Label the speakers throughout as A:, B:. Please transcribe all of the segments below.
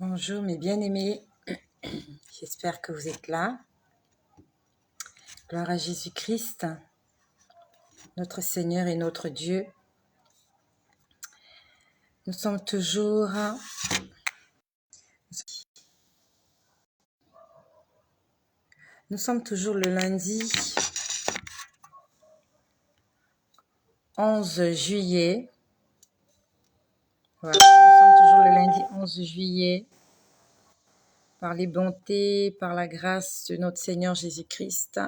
A: Bonjour mes bien-aimés, j'espère que vous êtes là. Gloire à Jésus-Christ, notre Seigneur et notre Dieu. Nous sommes toujours le lundi 11 juillet. Voilà, nous sommes toujours le lundi 11 juillet. Par les bontés, par la grâce de notre Seigneur Jésus-Christ.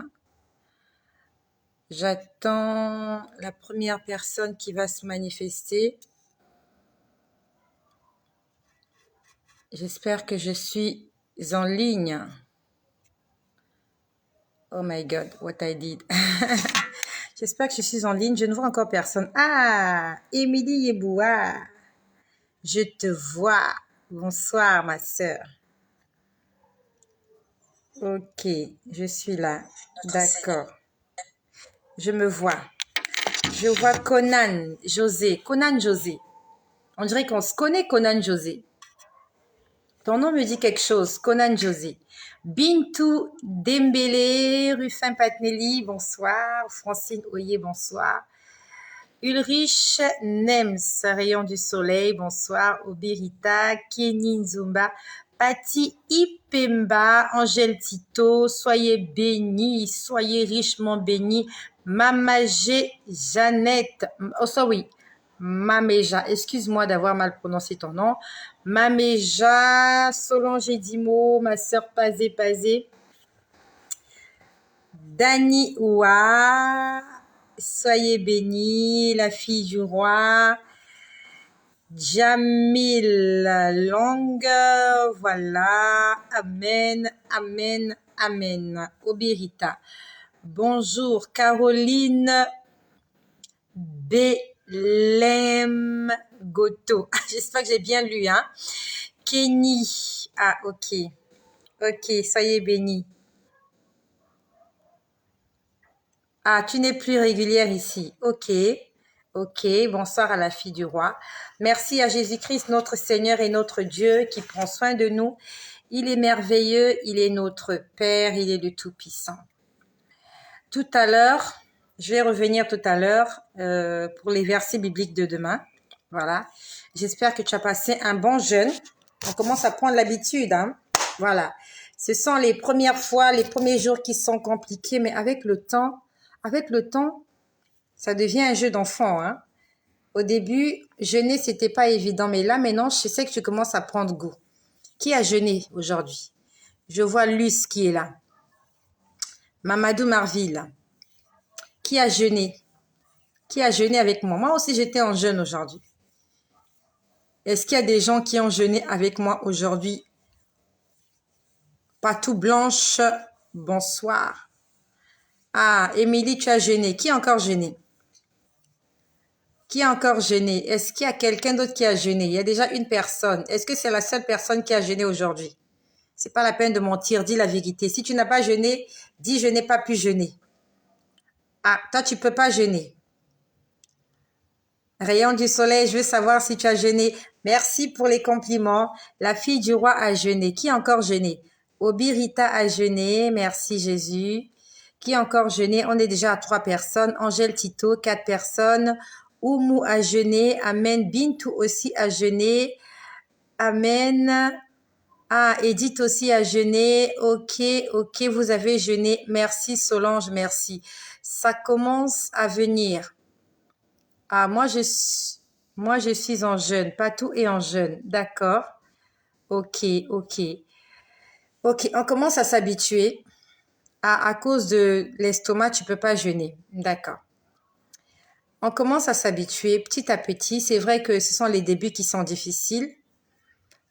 A: J'attends la première personne qui va se manifester. J'espère que je suis en ligne. Oh my God, what I did. J'espère que je suis en ligne. Je ne vois encore personne. Ah, Émilie Yeboua. Je te vois. Bonsoir, ma sœur. Ok, je suis là. D'accord. Je me vois. Je vois Conan José. Conan José. On dirait qu'on se connaît, Conan José. Ton nom me dit quelque chose, Conan José. Bintou Dembélé, Rufin Patnelli, bonsoir. Francine Oyer, bonsoir. Ulrich Nems, Rayon du Soleil, bonsoir. Obirita, Kenny Nzumba, Patti Ipemba, Angèle Tito, soyez bénis, soyez richement bénis. Mamagé Jeannette, oh ça oui, Maméja, excuse-moi d'avoir mal prononcé ton nom. Maméja, Solange Edimo, ma sœur Pazé Pazé. Dani Oua, soyez bénis, la fille du roi. Jamil Long, voilà, amen, amen, amen. Obirita. Bonjour, Caroline Belem Goto. J'espère que j'ai bien lu, hein. Kenny, ah, ok, ok, soyez bénis. Ah, tu n'es plus régulière ici. Ok. Ok. Bonsoir à la fille du roi. Merci à Jésus-Christ, notre Seigneur et notre Dieu qui prend soin de nous. Il est merveilleux. Il est notre Père. Il est le Tout-Puissant. Tout à l'heure, je vais revenir tout à l'heure pour les versets bibliques de demain. Voilà. J'espère que tu as passé un bon jeûne. On commence à prendre l'habitude, hein. Voilà. Ce sont les premières fois, les premiers jours qui sont compliqués, mais avec le temps, ça devient un jeu d'enfant, hein. Au début, jeûner, c'était pas évident, mais là, maintenant, je sais que tu commences à prendre goût. Qui a jeûné aujourd'hui? Je vois Luce qui est là. Mamadou Marville. Qui a jeûné? Qui a jeûné avec moi? Moi aussi, j'étais en jeûne aujourd'hui. Est-ce qu'il y a des gens qui ont jeûné avec moi aujourd'hui? Patou Blanche, bonsoir. Ah, Émilie, tu as jeûné. Qui a encore jeûné? Qui a encore jeûné? Est-ce qu'il y a quelqu'un d'autre qui a jeûné? Il y a déjà une personne. Est-ce que c'est la seule personne qui a jeûné aujourd'hui? C'est pas la peine de mentir, dis la vérité. Si tu n'as pas jeûné, dis je n'ai pas pu jeûner. Ah, toi tu peux pas jeûner. Rayon du soleil, je veux savoir si tu as jeûné. Merci pour les compliments. La fille du roi a jeûné. Qui a encore jeûné? Obirita a jeûné. Merci Jésus. Qui a encore jeûné? On est déjà à 3 personnes. Angèle Tito, 4 personnes. Oumou a jeûné. Amen. Bintou aussi a jeûné. Amen. Ah, Edith aussi a jeûné. Ok, ok, vous avez jeûné. Merci Solange, merci. Ça commence à venir. Ah, moi je suis en jeûne. Patou est en jeûne. D'accord. Ok, ok. Ok, on commence à s'habituer. Ah, à cause de l'estomac, tu peux pas jeûner. D'accord. On commence à s'habituer petit à petit. C'est vrai que ce sont les débuts qui sont difficiles.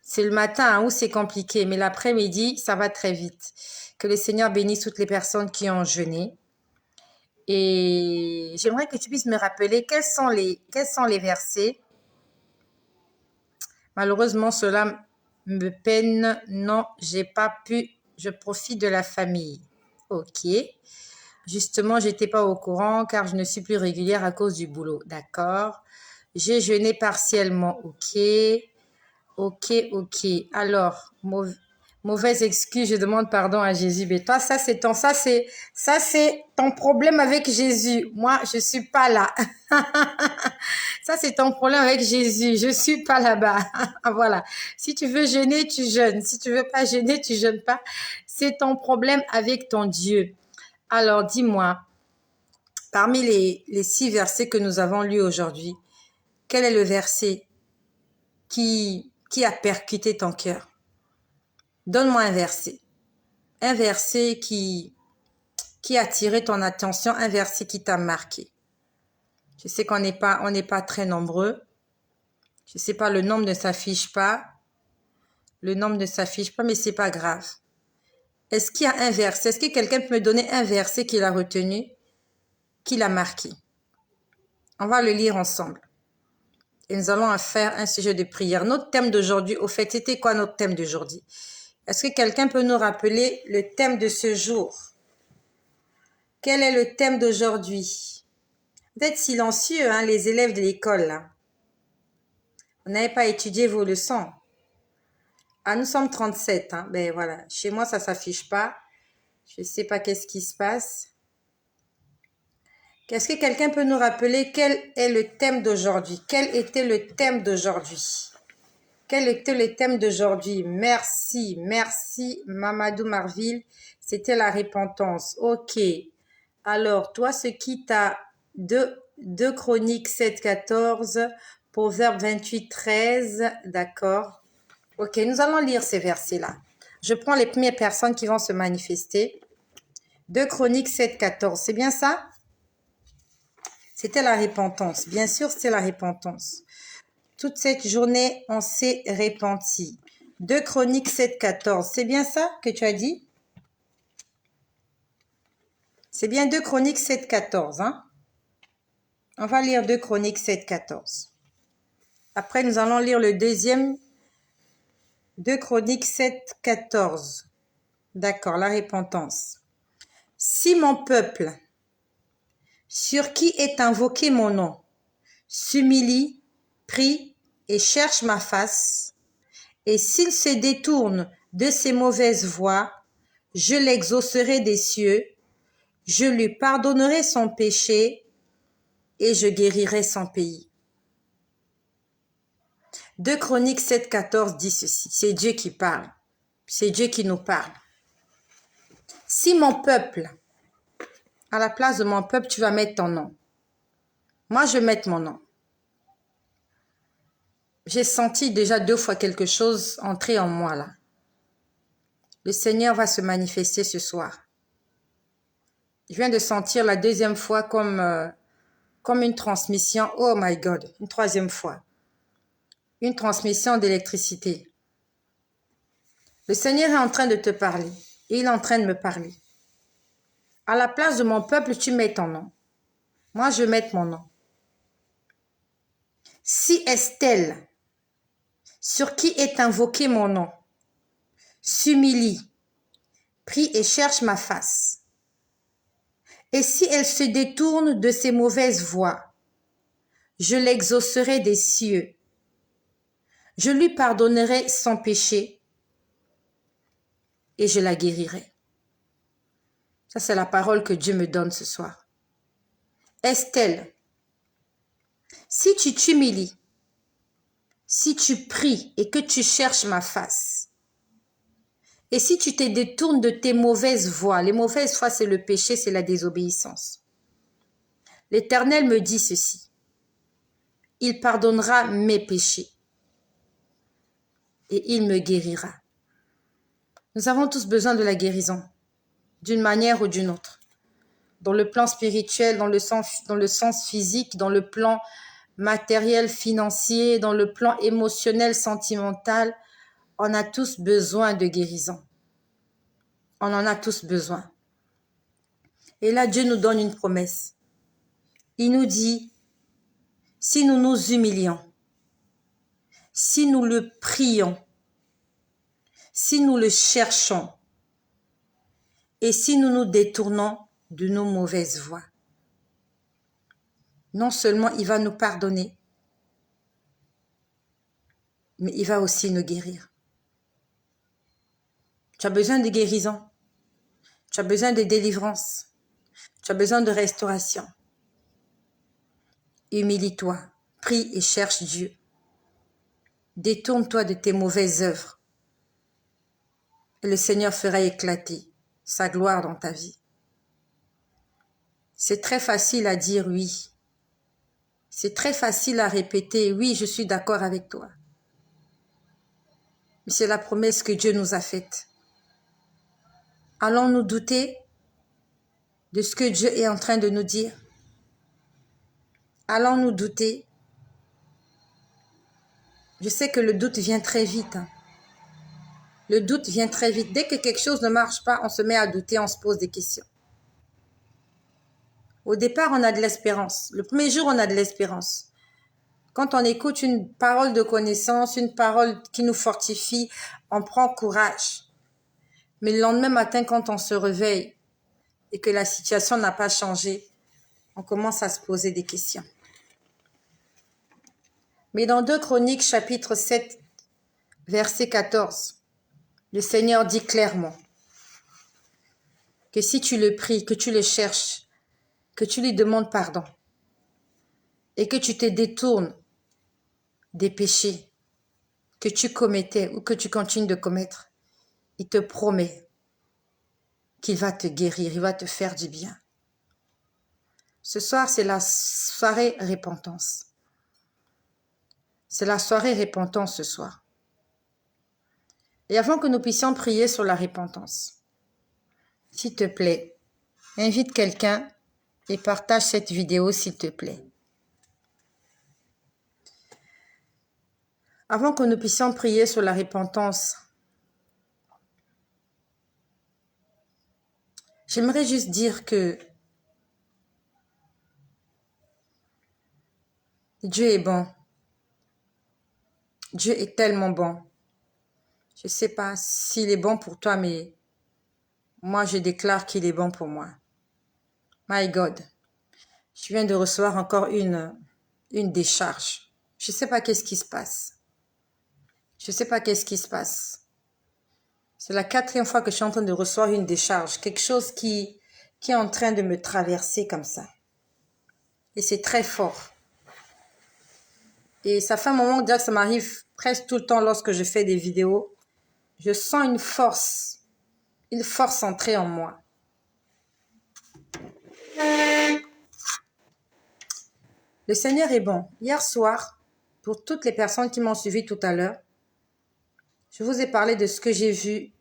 A: C'est le matin hein, où c'est compliqué, mais l'après-midi, ça va très vite. Que le Seigneur bénisse toutes les personnes qui ont jeûné. Et j'aimerais que tu puisses me rappeler quels sont les versets. Malheureusement, cela me peine. Non, j'ai pas pu. Je profite de la famille. Ok. Justement, j'étais pas au courant car je ne suis plus régulière à cause du boulot. D'accord. J'ai jeûné partiellement. Ok. Ok, ok. Alors, mauvaise excuse, je demande pardon à Jésus. Mais toi, ça, c'est ton problème avec Jésus. Moi, je suis pas là. Ça, c'est ton problème avec Jésus. Je suis pas là-bas. Voilà. Si tu veux jeûner, tu jeûnes. Si tu veux pas jeûner, tu jeûnes pas. C'est ton problème avec ton Dieu. Alors, dis-moi, parmi les 6 versets que nous avons lus aujourd'hui, quel est le verset qui a percuté ton cœur? Donne-moi un verset. Un verset qui a attiré ton attention, un verset qui t'a marqué. Je sais qu'on n'est pas très nombreux. Je sais pas, le nombre ne s'affiche pas. Le nombre ne s'affiche pas, mais c'est pas grave. Est-ce qu'il y a un verset? Est-ce que quelqu'un peut me donner un verset qu'il a retenu, qu'il a marqué? On va le lire ensemble. Et nous allons faire un sujet de prière. Notre thème d'aujourd'hui, au fait, c'était quoi notre thème d'aujourd'hui? Est-ce que quelqu'un peut nous rappeler le thème de ce jour? Quel est le thème d'aujourd'hui? Vous êtes silencieux, hein, les élèves de l'école, là. Vous n'avez pas étudié vos leçons. Ah, nous sommes 37, hein. Ben voilà, chez moi, ça ne s'affiche pas. Je ne sais pas qu'est-ce qui se passe. Est-ce que quelqu'un peut nous rappeler quel est le thème d'aujourd'hui? Quel était le thème d'aujourd'hui? Quel était le thème d'aujourd'hui? Merci, merci Mamadou Marville. C'était la repentance. Ok. Alors, toi, ce qui t'a 2 Chroniques 7, 14, Proverbe 28, 13, d'accord. Ok, nous allons lire ces versets-là. Je prends les premières personnes qui vont se manifester. 2 Chroniques 7, 14, c'est bien ça? C'était la repentance. Bien sûr, c'était la repentance. Toute cette journée, on s'est repenti. 2 Chroniques 7, 14. C'est bien ça que tu as dit? C'est bien 2 Chroniques 7, 14. Hein? On va lire 2 Chroniques 7, 14. Après, nous allons lire le deuxième. 2 Chroniques 7, 14. D'accord, la repentance. Si mon peuple, sur qui est invoqué mon nom, s'humilie, prie et cherche ma face, et s'il se détourne de ses mauvaises voies, je l'exaucerai des cieux, je lui pardonnerai son péché et je guérirai son pays. 2 Chroniques 7, 14 dit ceci. C'est Dieu qui parle. C'est Dieu qui nous parle. Si mon peuple, à la place de mon peuple, tu vas mettre ton nom. Moi, je vais mettre mon nom. J'ai senti déjà 2 fois quelque chose entrer en moi là. Le Seigneur va se manifester ce soir. Je viens de sentir la 2e fois comme une transmission. Oh my God, une 3e fois. Une transmission d'électricité. Le Seigneur est en train de te parler. Et il est en train de me parler. À la place de mon peuple, tu mets ton nom. Moi, je vais mettre mon nom. Si Estelle, sur qui est invoqué mon nom, s'humilie, prie et cherche ma face, et si elle se détourne de ses mauvaises voies, je l'exaucerai des cieux. Je lui pardonnerai son péché et je la guérirai. Ça, c'est la parole que Dieu me donne ce soir. Estelle, si tu t'humilies, si tu pries et que tu cherches ma face, et si tu te détournes de tes mauvaises voies, les mauvaises voies, c'est le péché, c'est la désobéissance. L'Éternel me dit ceci, il pardonnera mes péchés et il me guérira. Nous avons tous besoin de la guérison, d'une manière ou d'une autre. Dans le plan spirituel, dans le sens physique, dans le plan matériel, financier, dans le plan émotionnel, sentimental, on a tous besoin de guérison. On en a tous besoin. Et là, Dieu nous donne une promesse. Il nous dit, si nous nous humilions, si nous le prions, si nous le cherchons, et si nous nous détournons de nos mauvaises voies, non seulement il va nous pardonner, mais il va aussi nous guérir. Tu as besoin de guérison. Tu as besoin de délivrance. Tu as besoin de restauration. Humilie-toi, prie et cherche Dieu. Détourne-toi de tes mauvaises œuvres. Et le Seigneur fera éclater sa gloire dans ta vie. C'est très facile à dire oui. C'est très facile à répéter oui, je suis d'accord avec toi. Mais c'est la promesse que Dieu nous a faite. Allons-nous douter de ce que Dieu est en train de nous dire? Allons-nous douter? Je sais que le doute vient très vite. Le doute vient très vite. Dès que quelque chose ne marche pas, on se met à douter, on se pose des questions. Au départ, on a de l'espérance. Le premier jour, on a de l'espérance. Quand on écoute une parole de connaissance, une parole qui nous fortifie, on prend courage. Mais le lendemain matin, quand on se réveille et que la situation n'a pas changé, on commence à se poser des questions. Mais dans 2 Chroniques, chapitre 7, verset 14, le Seigneur dit clairement que si tu le pries, que tu le cherches, que tu lui demandes pardon et que tu te détournes des péchés que tu commettais ou que tu continues de commettre, il te promet qu'il va te guérir, il va te faire du bien. Ce soir, c'est la soirée repentance. C'est la soirée repentance ce soir. Et avant que nous puissions prier sur la repentance, s'il te plaît, invite quelqu'un et partage cette vidéo s'il te plaît. Avant que nous puissions prier sur la repentance, j'aimerais juste dire que Dieu est bon. Dieu est tellement bon. Je ne sais pas s'il est bon pour toi, mais moi, je déclare qu'il est bon pour moi. My God. Je viens de recevoir encore une décharge. Je ne sais pas qu'est-ce qui se passe. Je ne sais pas qu'est-ce qui se passe. C'est la 4e fois que je suis en train de recevoir une décharge. Quelque chose qui est en train de me traverser comme ça. Et c'est très fort. Et ça fait un moment déjà que ça m'arrive presque tout le temps lorsque je fais des vidéos. Je sens une force entrée en moi. Le Seigneur est bon. Hier soir, pour toutes les personnes qui m'ont suivi tout à l'heure, je vous ai parlé de ce que j'ai vu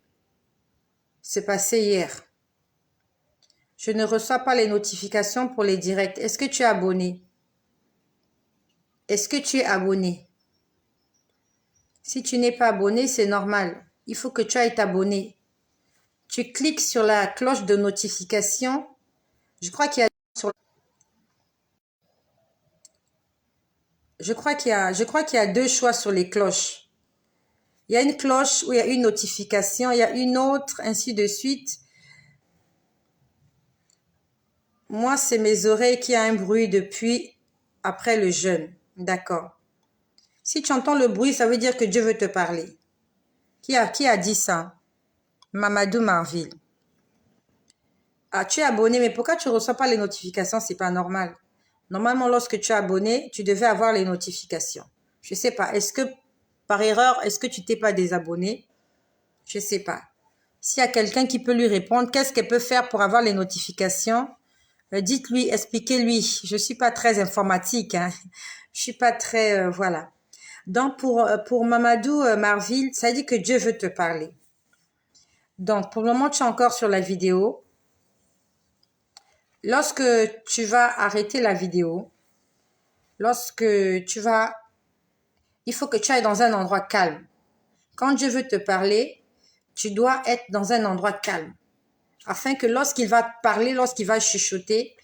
A: se passer hier. Je ne reçois pas les notifications pour les directs. Est-ce que tu es abonné? Est-ce que tu es abonné? Si tu n'es pas abonné, c'est normal. Il faut que tu ailles t'abonner. Tu cliques sur la cloche de notification. Je crois qu'il y a qu'il y a 2 choix sur les cloches. Il y a une cloche où il y a une notification, il y a une autre, ainsi de suite. Moi, c'est mes oreilles qui ont un bruit depuis après le jeûne. D'accord. Si tu entends le bruit, ça veut dire que Dieu veut te parler. Qui a dit ça? Mamadou Marville. Ah, tu es abonné, mais pourquoi tu ne reçois pas les notifications? C'est pas normal. Normalement, lorsque tu es abonné, tu devais avoir les notifications. Je ne sais pas. Est-ce que, par erreur, est-ce que tu t'es pas désabonné? Je ne sais pas. S'il y a quelqu'un qui peut lui répondre, qu'est-ce qu'elle peut faire pour avoir les notifications? Dites-lui, expliquez-lui. Je ne suis pas très informatique. Hein. Je ne suis pas très... voilà. Donc, pour Mamadou Marville, ça dit que Dieu veut te parler. Donc, pour le moment, tu es encore sur la vidéo. Lorsque tu vas arrêter la vidéo, il faut que tu ailles dans un endroit calme. Quand Dieu veut te parler, tu dois être dans un endroit calme. Afin que lorsqu'il va te parler, lorsqu'il va chuchoter,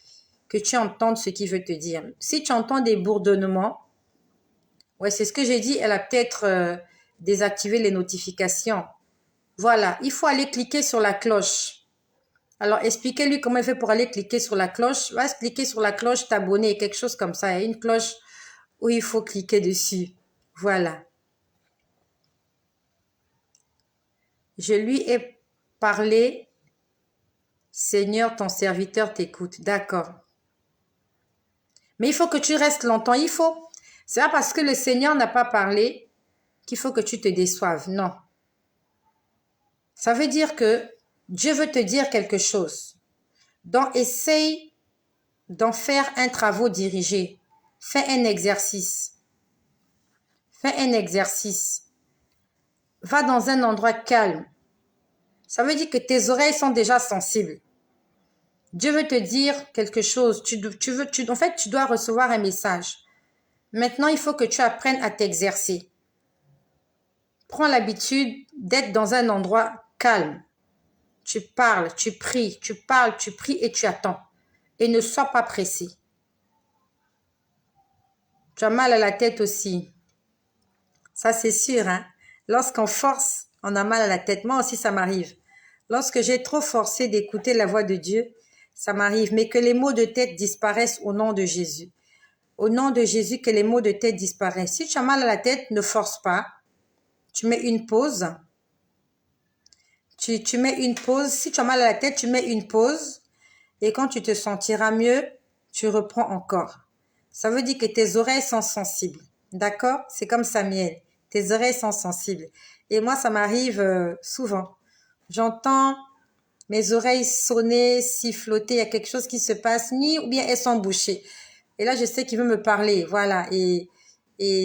A: que tu entendes ce qu'il veut te dire. Si tu entends des bourdonnements, ouais, c'est ce que j'ai dit, elle a peut-être désactivé les notifications. Voilà, il faut aller cliquer sur la cloche. Alors, expliquez-lui comment il fait pour aller cliquer sur la cloche. Va cliquer sur la cloche, t'abonner, quelque chose comme ça. Il y a une cloche où il faut cliquer dessus. Voilà. Je lui ai parlé. Seigneur, ton serviteur t'écoute. D'accord. Mais il faut que tu restes longtemps. Il faut. C'est pas parce que le Seigneur n'a pas parlé qu'il faut que tu te déçoives. Non. Ça veut dire que Dieu veut te dire quelque chose. Donc, essaye d'en faire un travail dirigé. Fais un exercice. Fais un exercice. Va dans un endroit calme. Ça veut dire que tes oreilles sont déjà sensibles. Dieu veut te dire quelque chose. En fait, tu dois recevoir un message. Maintenant, il faut que tu apprennes à t'exercer. Prends l'habitude d'être dans un endroit calme. Tu parles, tu pries, tu parles, tu pries et tu attends. Et ne sois pas pressé. Tu as mal à la tête aussi. Ça, c'est sûr, hein. Lorsqu'on force, on a mal à la tête. Moi aussi, ça m'arrive. Lorsque j'ai trop forcé d'écouter la voix de Dieu, ça m'arrive. Mais que les maux de tête disparaissent au nom de Jésus. Au nom de Jésus, que les maux de tête disparaissent. Si tu as mal à la tête, ne force pas. Tu mets une pause. Tu mets une pause. Si tu as mal à la tête, tu mets une pause. Et quand tu te sentiras mieux, tu reprends encore. Ça veut dire que tes oreilles sont sensibles. D'accord? C'est comme Samuel. Tes oreilles sont sensibles. Et moi, ça m'arrive souvent. J'entends mes oreilles sonner, siffloter. Il y a quelque chose qui se passe, ou bien elles sont bouchées. Et là, je sais qu'il veut me parler. Voilà. Et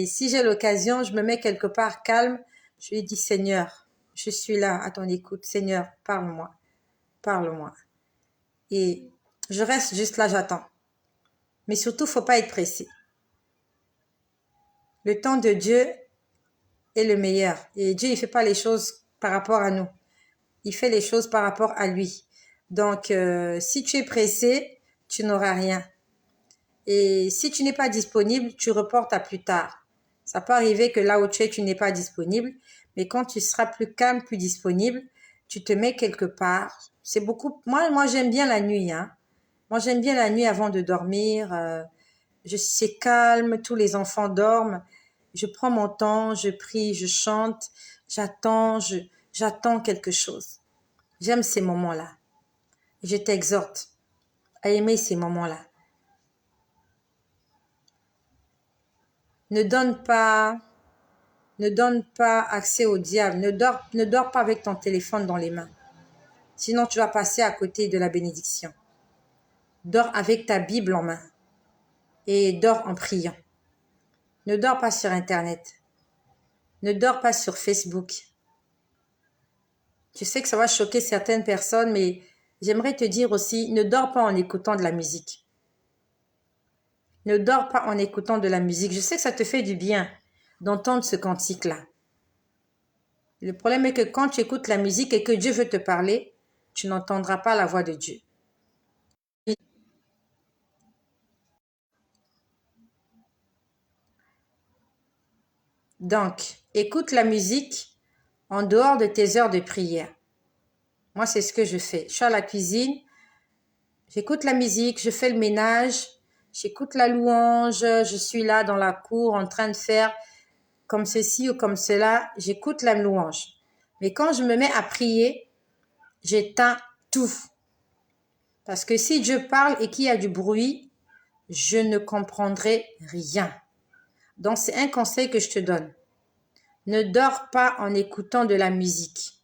A: si j'ai l'occasion, je me mets quelque part calme. Je lui dis, Seigneur, je suis là à ton écoute. Seigneur, parle-moi. Parle-moi. Et je reste juste là, j'attends. Mais surtout, faut pas être pressé. Le temps de Dieu est le meilleur. Et Dieu, il fait pas les choses par rapport à nous. Il fait les choses par rapport à lui. Donc, si tu es pressé, tu n'auras rien. Et si tu n'es pas disponible, tu reportes à plus tard. Ça peut arriver que là où tu n'es pas disponible. Mais quand tu seras plus calme, plus disponible, tu te mets quelque part. C'est beaucoup. Moi, j'aime bien la nuit, hein. Moi, j'aime bien la nuit avant de dormir. C'est calme, tous les enfants dorment. Je prends mon temps, je prie, je chante, j'attends quelque chose. J'aime ces moments-là. Je t'exhorte à aimer ces moments-là. Ne donne pas accès au diable. Ne dors pas avec ton téléphone dans les mains. Sinon, tu vas passer à côté de la bénédiction. Dors avec ta Bible en main. Et dors en priant. Ne dors pas sur Internet. Ne dors pas sur Facebook. Je sais que ça va choquer certaines personnes, mais j'aimerais te dire aussi, ne dors pas en écoutant de la musique. Ne dors pas en écoutant de la musique. Je sais que ça te fait du bien d'entendre ce cantique-là. Le problème est que quand tu écoutes la musique et que Dieu veut te parler, tu n'entendras pas la voix de Dieu. Donc, écoute la musique en dehors de tes heures de prière. Moi, c'est ce que je fais. Je suis à la cuisine, j'écoute la musique, je fais le ménage, j'écoute la louange, je suis là dans la cour en train de faire comme ceci ou comme cela, j'écoute la louange. Mais quand je me mets à prier, j'éteins tout. Parce que si Dieu parle et qu'il y a du bruit, je ne comprendrai rien. Donc, c'est un conseil que je te donne. Ne dors pas en écoutant de la musique,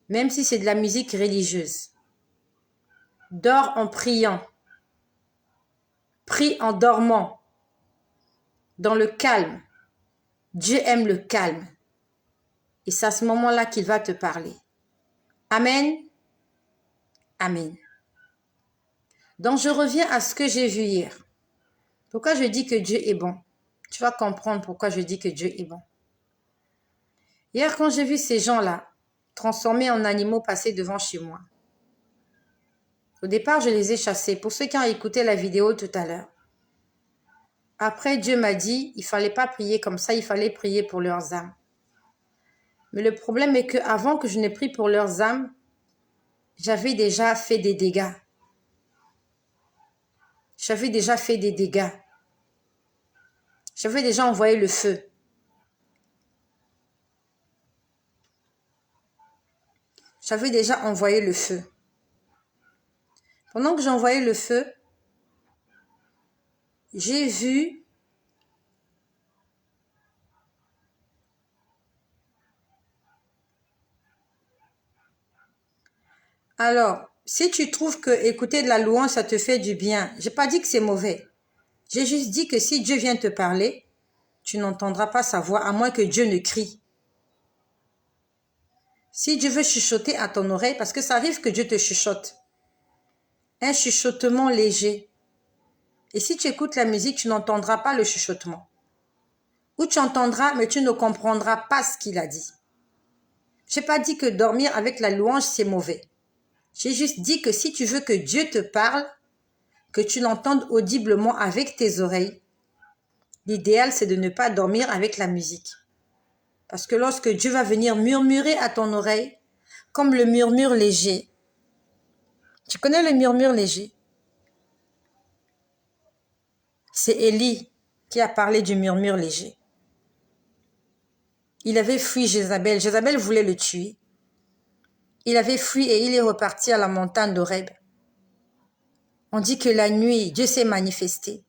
A: même si c'est de la musique religieuse. Dors en priant. Prie en dormant, dans le calme. Dieu aime le calme. Et c'est à ce moment-là qu'il va te parler. Amen. Amen. Donc, je reviens à ce que j'ai vu hier. Pourquoi je dis que Dieu est bon? Tu vas comprendre pourquoi je dis que Dieu est bon. Hier, quand j'ai vu ces gens-là, transformés en animaux, passer devant chez moi, au départ, je les ai chassés. Pour ceux qui ont écouté la vidéo tout à l'heure. Après, Dieu m'a dit, il ne fallait pas prier comme ça, il fallait prier pour leurs âmes. Mais le problème est qu'avant que je ne prie pour leurs âmes, j'avais déjà fait des dégâts. J'avais déjà fait des dégâts. J'avais déjà envoyé le feu. j'avais déjà envoyé le feu. Pendant que j'envoyais le feu, j'ai vu alors, si tu trouves que écouter de la louange, ça te fait du bien, j'ai pas dit que c'est mauvais. J'ai juste dit que si Dieu vient te parler, tu n'entendras pas sa voix, à moins que Dieu ne crie. Si Dieu veut chuchoter à ton oreille, parce que ça arrive que Dieu te chuchote, un chuchotement léger. Et si tu écoutes la musique, tu n'entendras pas le chuchotement. Ou tu entendras, mais tu ne comprendras pas ce qu'il a dit. Je n'ai pas dit que dormir avec la louange, c'est mauvais. J'ai juste dit que si tu veux que Dieu te parle, que tu l'entendes audiblement avec tes oreilles, l'idéal, c'est de ne pas dormir avec la musique. Parce que lorsque Dieu va venir murmurer à ton oreille, comme le murmure léger, tu connais le murmure léger? C'est Élie qui a parlé du murmure léger. Il avait fui Jézabel. Jézabel voulait le tuer. Il avait fui et il est reparti à la montagne d'Horeb. On dit que la nuit, Dieu s'est manifesté.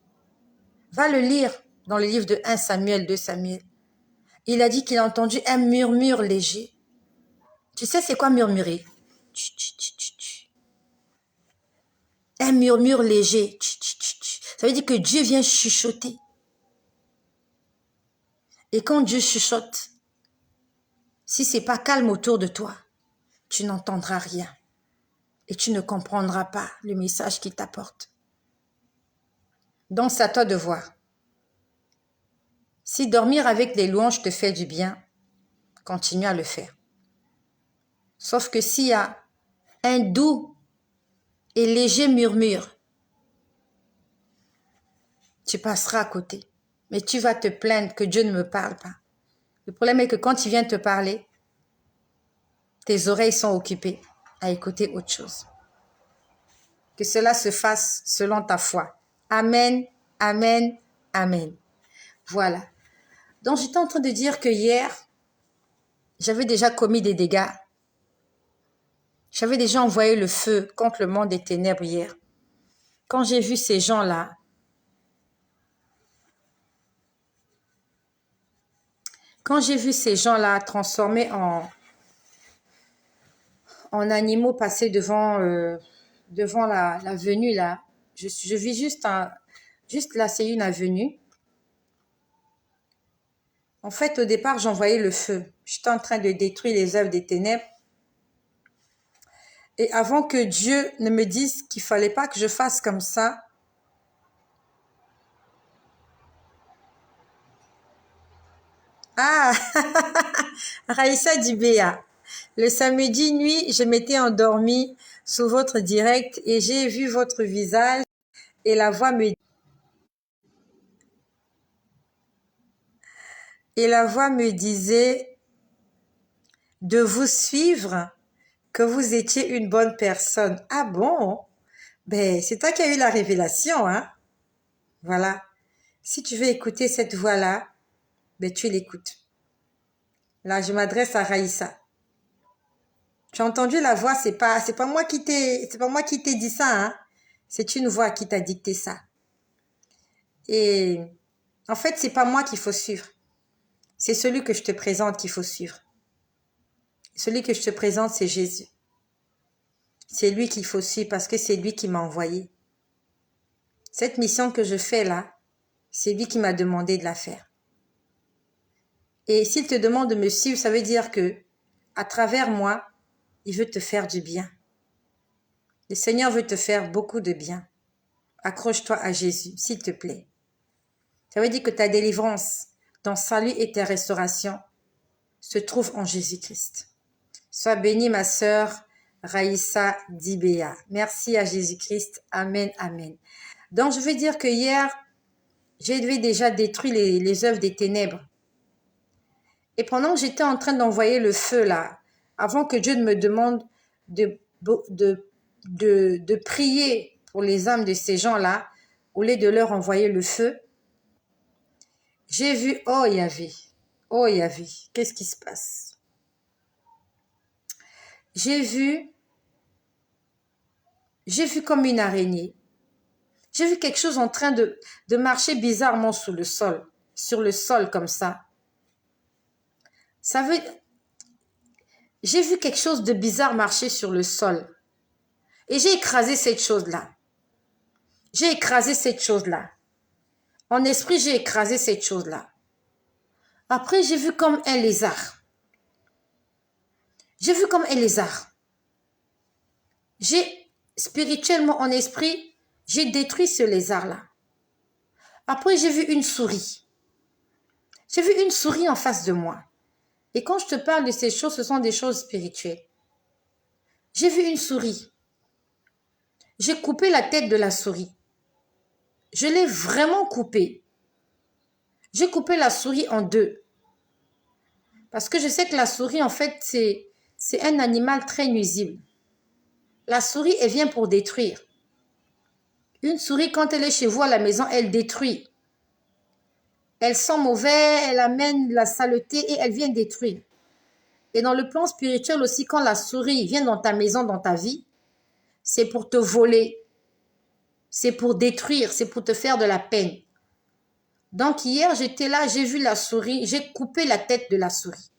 A: Va le lire dans le livre de 1 Samuel, 2 Samuel. Il a dit qu'il a entendu un murmure léger. Tu sais c'est quoi murmurer? Un murmure léger. Ça veut dire que Dieu vient chuchoter. Et quand Dieu chuchote, si c'est pas calme autour de toi, tu n'entendras rien. Et tu ne comprendras pas le message qu'il t'apporte. Donc c'est à toi de voir. Si dormir avec les louanges te fait du bien, continue à le faire. Sauf que s'il y a un doux et léger murmure, tu passeras à côté. Mais tu vas te plaindre que Dieu ne me parle pas. Le problème est que quand il vient te parler, tes oreilles sont occupées à écouter autre chose. Que cela se fasse selon ta foi. Amen, amen, amen. Voilà. Donc j'étais en train de dire que hier, j'avais déjà commis des dégâts. J'avais déjà envoyé le feu contre le monde des ténèbres hier. Quand j'ai vu ces gens-là, transformés en animaux passer devant l'avenue là, je vis juste là, c'est une avenue. En fait, au départ, j'envoyais le feu. J'étais en train de détruire les œuvres des ténèbres. Et avant que Dieu ne me dise qu'il fallait pas que je fasse comme ça, ah, Raïssa Dibéa, le samedi nuit, je m'étais endormie sous votre direct et j'ai vu votre visage et la voix me disait de vous suivre, que vous étiez une bonne personne. Ah bon? Ben, c'est toi qui as eu la révélation, hein? Voilà. Si tu veux écouter cette voix-là, ben tu l'écoutes. Là, je m'adresse à Raïssa. Tu as entendu la voix, c'est pas moi qui t'ai dit ça, hein? C'est une voix qui t'a dicté ça. Et en fait, c'est pas moi qu'il faut suivre. C'est celui que je te présente qu'il faut suivre. Celui que je te présente, c'est Jésus. C'est lui qu'il faut suivre parce que c'est lui qui m'a envoyé. Cette mission que je fais là, c'est lui qui m'a demandé de la faire. Et s'il te demande de me suivre, ça veut dire que, à travers moi, il veut te faire du bien. Le Seigneur veut te faire beaucoup de bien. Accroche-toi à Jésus, s'il te plaît. Ça veut dire que ta délivrance, ton salut et ta restauration se trouvent en Jésus-Christ. Sois bénie, ma sœur Raïssa Dibéa. Merci à Jésus-Christ. Amen, amen. Donc, je veux dire que hier, j'ai déjà détruit les œuvres des ténèbres. Et pendant que j'étais en train d'envoyer le feu là, avant que Dieu me demande de prier pour les âmes de ces gens-là, au lieu de leur envoyer le feu, j'ai vu, oh Yahvé, qu'est-ce qui se passe? j'ai vu comme une araignée. J'ai vu quelque chose en train de marcher bizarrement sur le sol comme ça. J'ai vu quelque chose de bizarre marcher sur le sol. Et j'ai écrasé cette chose-là. J'ai écrasé cette chose-là. En esprit, j'ai écrasé cette chose-là. Après, j'ai vu comme un lézard. J'ai vu comme un lézard. Spirituellement, en esprit, j'ai détruit ce lézard-là. Après, j'ai vu une souris. J'ai vu une souris en face de moi. Et quand je te parle de ces choses, ce sont des choses spirituelles. J'ai vu une souris. J'ai coupé la tête de la souris. Je l'ai vraiment coupée. J'ai coupé la souris en deux. Parce que je sais que la souris, en fait, c'est un animal très nuisible. La souris, elle vient pour détruire. Une souris, quand elle est chez vous à la maison, elle détruit. Elle sent mauvais, elle amène la saleté et elle vient détruire. Et dans le plan spirituel aussi, quand la souris vient dans ta maison, dans ta vie, c'est pour te voler. C'est pour détruire, c'est pour te faire de la peine. Donc hier, j'étais là, j'ai vu la souris, j'ai coupé la tête de la souris.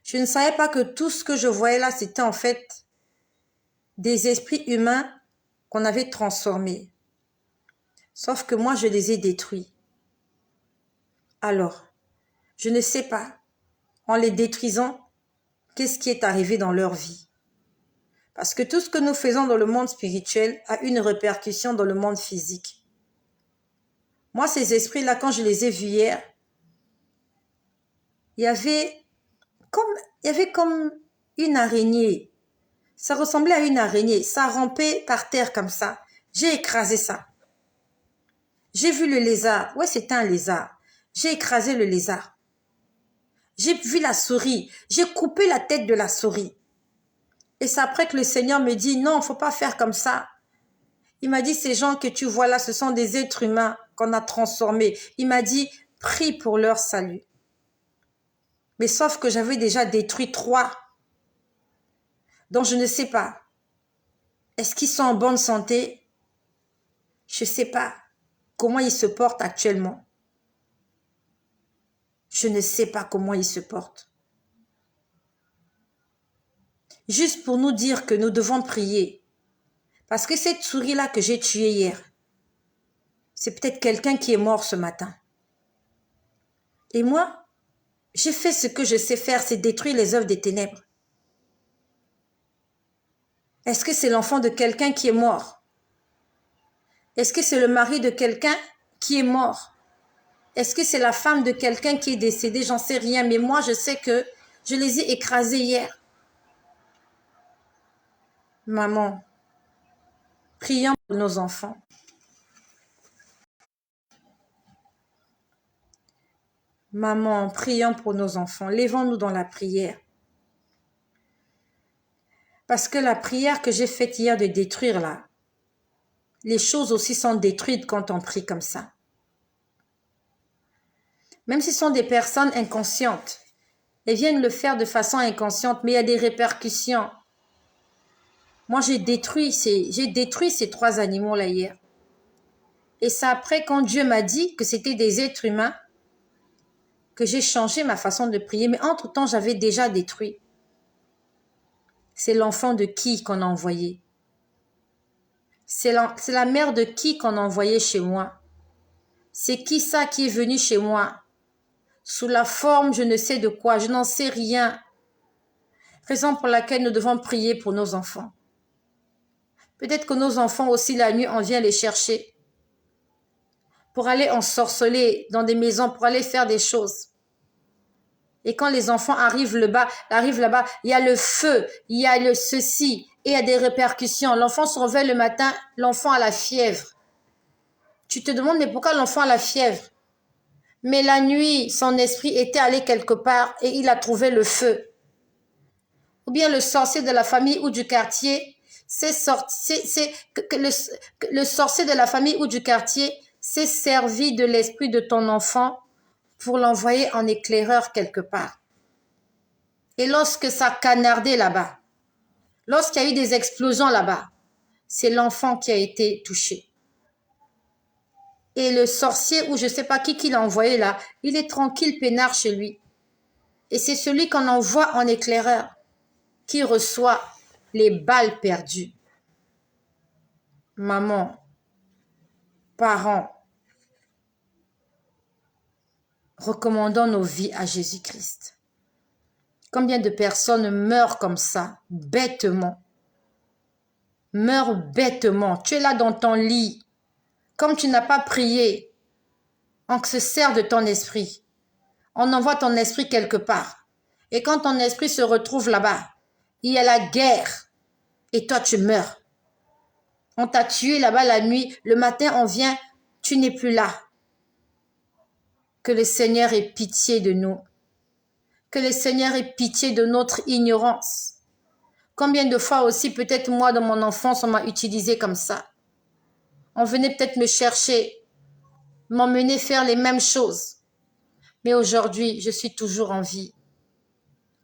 A: Je ne savais pas que tout ce que je voyais là, c'était en fait des esprits humains qu'on avait transformés. Sauf que moi, je les ai détruits. Alors, je ne sais pas, en les détruisant, qu'est-ce qui est arrivé dans leur vie. Parce que tout ce que nous faisons dans le monde spirituel a une répercussion dans le monde physique. Moi, ces esprits-là, quand je les ai vus hier, il y avait comme une araignée. Ça ressemblait à une araignée. Ça rampait par terre comme ça. J'ai écrasé ça. J'ai vu le lézard. Ouais, c'était un lézard. J'ai écrasé le lézard. J'ai vu la souris. J'ai coupé la tête de la souris. Et c'est après que le Seigneur me dit, non, il ne faut pas faire comme ça. Il m'a dit, ces gens que tu vois là, ce sont des êtres humains qu'on a transformés. Il m'a dit, prie pour leur salut. Mais sauf que j'avais déjà détruit 3. Donc je ne sais pas. Est-ce qu'ils sont en bonne santé? Je ne sais pas comment ils se portent actuellement. Je ne sais pas comment ils se portent. Juste pour nous dire que nous devons prier. Parce que cette souris-là que j'ai tuée hier, c'est peut-être quelqu'un qui est mort ce matin. Et moi, j'ai fait ce que je sais faire, c'est détruire les œuvres des ténèbres. Est-ce que c'est l'enfant de quelqu'un qui est mort? Est-ce que c'est le mari de quelqu'un qui est mort? Est-ce que c'est la femme de quelqu'un qui est décédée? J'en sais rien, mais moi je sais que je les ai écrasés hier. Maman, prions pour nos enfants. Maman, prions pour nos enfants. Lèvons-nous dans la prière. Parce que la prière que j'ai faite hier de détruire là, les choses aussi sont détruites quand on prie comme ça. Même si ce sont des personnes inconscientes, elles viennent le faire de façon inconsciente, mais il y a des répercussions. Moi, j'ai détruit ces 3 animaux là hier. Et c'est après quand Dieu m'a dit que c'était des êtres humains que j'ai changé ma façon de prier. Mais entre-temps, j'avais déjà détruit. C'est l'enfant de qui qu'on a envoyé? C'est la mère de qui qu'on a envoyé chez moi? C'est qui ça qui est venu chez moi? Sous la forme, je ne sais de quoi, je n'en sais rien. Raison pour laquelle nous devons prier pour nos enfants. Peut-être que nos enfants aussi, la nuit, on vient les chercher pour aller ensorceler dans des maisons, pour aller faire des choses. Et quand les enfants arrivent là-bas, il y a le feu, il y a le ceci, et il y a des répercussions. L'enfant se réveille le matin, l'enfant a la fièvre. Tu te demandes, mais pourquoi l'enfant a la fièvre? Mais la nuit, son esprit était allé quelque part et il a trouvé le feu. Ou bien le sorcier de la famille ou du quartier, le sorcier de la famille ou du quartier s'est servi de l'esprit de ton enfant pour l'envoyer en éclaireur quelque part. Et lorsque ça a canardé là-bas, lorsqu'il y a eu des explosions là-bas, c'est l'enfant qui a été touché. Et le sorcier, ou je ne sais pas qui l'a envoyé là, il est tranquille, peinard chez lui. Et c'est celui qu'on envoie en éclaireur qui reçoit les balles perdues. Maman, parents, recommandons nos vies à Jésus-Christ. Combien de personnes meurent comme ça, bêtement? Meurent bêtement. Tu es là dans ton lit. Comme tu n'as pas prié, on se sert de ton esprit. On envoie ton esprit quelque part. Et quand ton esprit se retrouve là-bas, il y a la guerre. Et toi, tu meurs. On t'a tué là-bas la nuit. Le matin, on vient. Tu n'es plus là. Que le Seigneur ait pitié de nous. Que le Seigneur ait pitié de notre ignorance. Combien de fois aussi, peut-être moi, dans mon enfance, on m'a utilisé comme ça. On venait peut-être me chercher, m'emmener faire les mêmes choses. Mais aujourd'hui, je suis toujours en vie.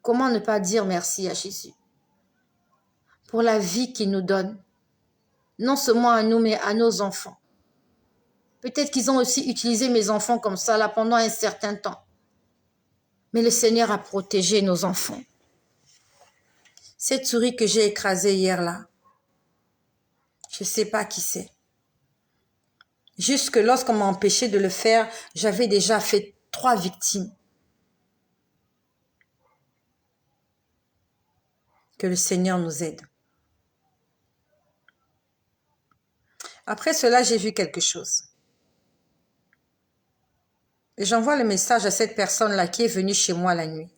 A: Comment ne pas dire merci à Jésus pour la vie qu'il nous donne, non seulement à nous, mais à nos enfants. Peut-être qu'ils ont aussi utilisé mes enfants comme ça là pendant un certain temps. Mais le Seigneur a protégé nos enfants. Cette souris que j'ai écrasée hier là, je ne sais pas qui c'est. Jusque lorsqu'on m'a empêché de le faire, j'avais déjà fait 3 victimes. Que le Seigneur nous aide. Après cela, j'ai vu quelque chose. Et j'envoie le message à cette personne-là qui est venue chez moi la nuit.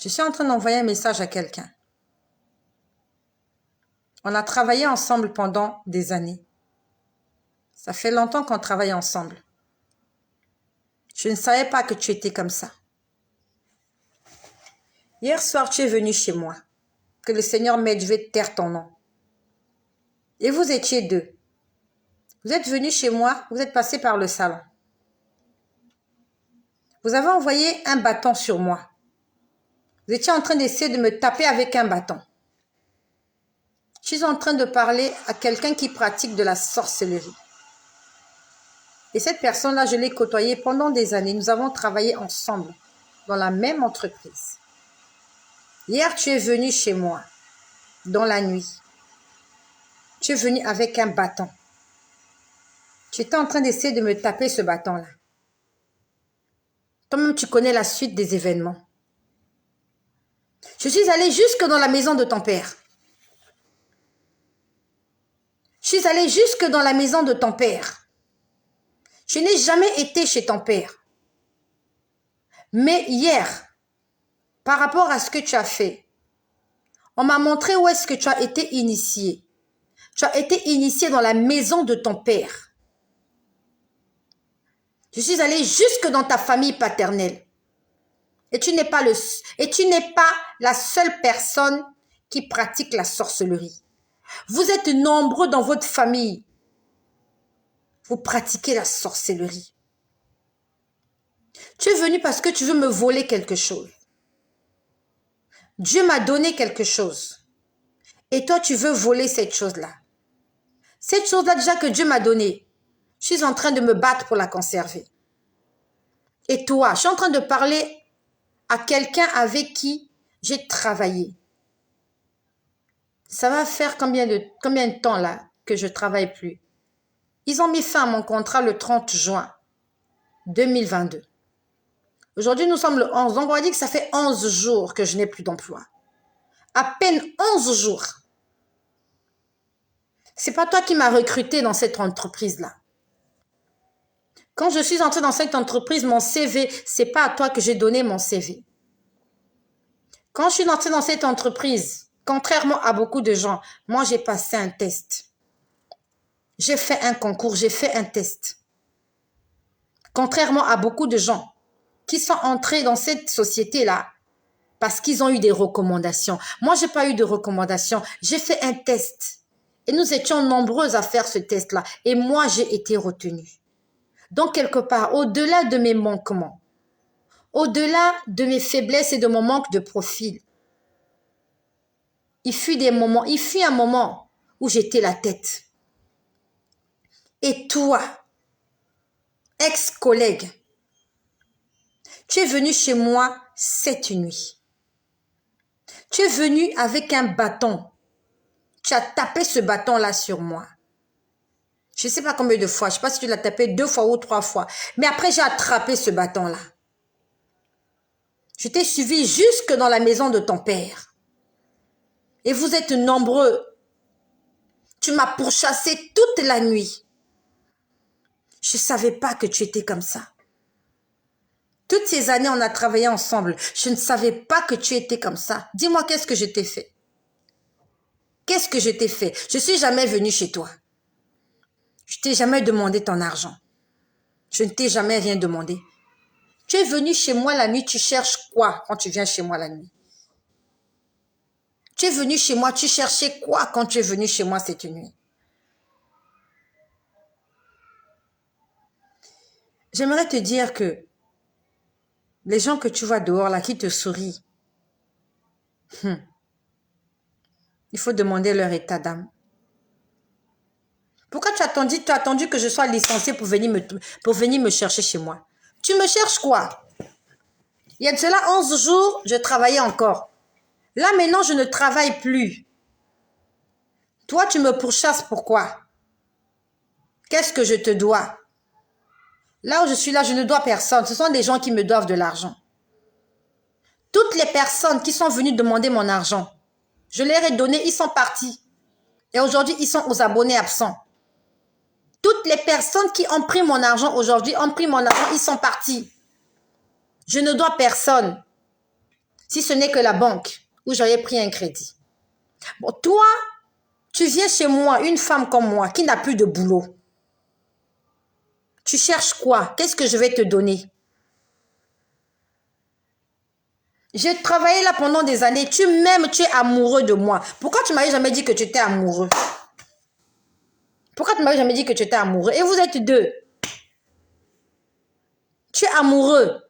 A: Je suis en train d'envoyer un message à quelqu'un. On a travaillé ensemble pendant des années. Ça fait longtemps qu'on travaille ensemble. Je ne savais pas que tu étais comme ça. Hier soir, tu es venu chez moi. Que le Seigneur m'aide, je vais taire ton nom. Et vous étiez 2. Vous êtes venu chez moi, vous êtes passé par le salon. Vous avez envoyé un bâton sur moi. Vous étiez en train d'essayer de me taper avec un bâton. Je suis en train de parler à quelqu'un qui pratique de la sorcellerie. Et cette personne-là, je l'ai côtoyée pendant des années. Nous avons travaillé ensemble dans la même entreprise. Hier, tu es venu chez moi dans la nuit. Tu es venu avec un bâton. Tu étais en train d'essayer de me taper ce bâton-là. Toi-même, tu connais la suite des événements. Je suis allée jusque dans la maison de ton père. Je suis allée jusque dans la maison de ton père. Je n'ai jamais été chez ton père. Mais hier, par rapport à ce que tu as fait, on m'a montré où est-ce que tu as été initié. Tu as été initié dans la maison de ton père. Je suis allée jusque dans ta famille paternelle. Et tu n'es pas la seule personne qui pratique la sorcellerie. Vous êtes nombreux dans votre famille. Vous pratiquez la sorcellerie. Tu es venu parce que tu veux me voler quelque chose. Dieu m'a donné quelque chose. Et toi, tu veux voler cette chose-là. Cette chose-là déjà que Dieu m'a donnée, je suis en train de me battre pour la conserver. Et toi, je suis en train de parler à quelqu'un avec qui j'ai travaillé. Ça va faire combien de temps là que je ne travaille plus? Ils ont mis fin à mon contrat le 30 juin 2022. Aujourd'hui, nous sommes le 11. Donc, on va dire que ça fait 11 jours que je n'ai plus d'emploi. À peine 11 jours. C'est pas toi qui m'as recruté dans cette entreprise-là. Quand je suis entrée dans cette entreprise, mon CV, c'est pas à toi que j'ai donné mon CV. Quand je suis entrée dans cette entreprise, contrairement à beaucoup de gens, moi, j'ai passé un test. J'ai fait un concours, j'ai fait un test. Contrairement à beaucoup de gens qui sont entrés dans cette société-là parce qu'ils ont eu des recommandations. Moi, je n'ai pas eu de recommandations. J'ai fait un test. Et nous étions nombreuses à faire ce test-là. Et moi, j'ai été retenue. Donc, quelque part, au-delà de mes manquements, Au-delà de mes faiblesses et de mon manque de profil, il fut un moment où j'étais la tête. Et toi, ex-collègue, tu es venu chez moi cette nuit. Tu es venu avec un bâton. Tu as tapé ce bâton-là sur moi. Je ne sais pas combien de fois. Je ne sais pas si tu l'as tapé 2 fois ou 3 fois. Mais après, j'ai attrapé ce bâton-là. Je t'ai suivi jusque dans la maison de ton père. Et vous êtes nombreux. Tu m'as pourchassé toute la nuit. Je ne savais pas que tu étais comme ça. Toutes ces années, on a travaillé ensemble. Je ne savais pas que tu étais comme ça. Dis-moi, qu'est-ce que je t'ai fait? Qu'est-ce que je t'ai fait? Je ne suis jamais venue chez toi. Je t'ai jamais demandé ton argent. Je ne t'ai jamais rien demandé. Tu es venu chez moi la nuit, tu cherches quoi quand tu viens chez moi la nuit? Tu es venu chez moi, tu cherchais quoi quand tu es venu chez moi cette nuit? J'aimerais te dire que les gens que tu vois dehors là qui te sourient, il faut demander leur état d'âme. Pourquoi tu as attendu que je sois licenciée pour venir me chercher chez moi? Tu me cherches quoi? Il y a de cela 11 jours, je travaillais encore. Là maintenant, je ne travaille plus. Toi, tu me pourchasses pourquoi? Qu'est-ce que je te dois? Là où je suis là, je ne dois personne. Ce sont des gens qui me doivent de l'argent. Toutes les personnes qui sont venues demander mon argent, je leur ai donné, ils sont partis. Et aujourd'hui, ils sont aux abonnés absents. Toutes les personnes qui ont pris mon argent aujourd'hui, ont pris mon argent, ils sont partis. Je ne dois personne. Si ce n'est que la banque où j'avais pris un crédit. Bon, toi, tu viens chez moi, une femme comme moi, qui n'a plus de boulot. Tu cherches quoi? Qu'est-ce que je vais te donner? J'ai travaillé là pendant des années. Tu m'aimes, tu es amoureux de moi. Pourquoi tu m'avais jamais dit que tu étais amoureux? Pourquoi tu m'avais jamais dit que tu étais amoureux? Et vous êtes deux. Tu es amoureux.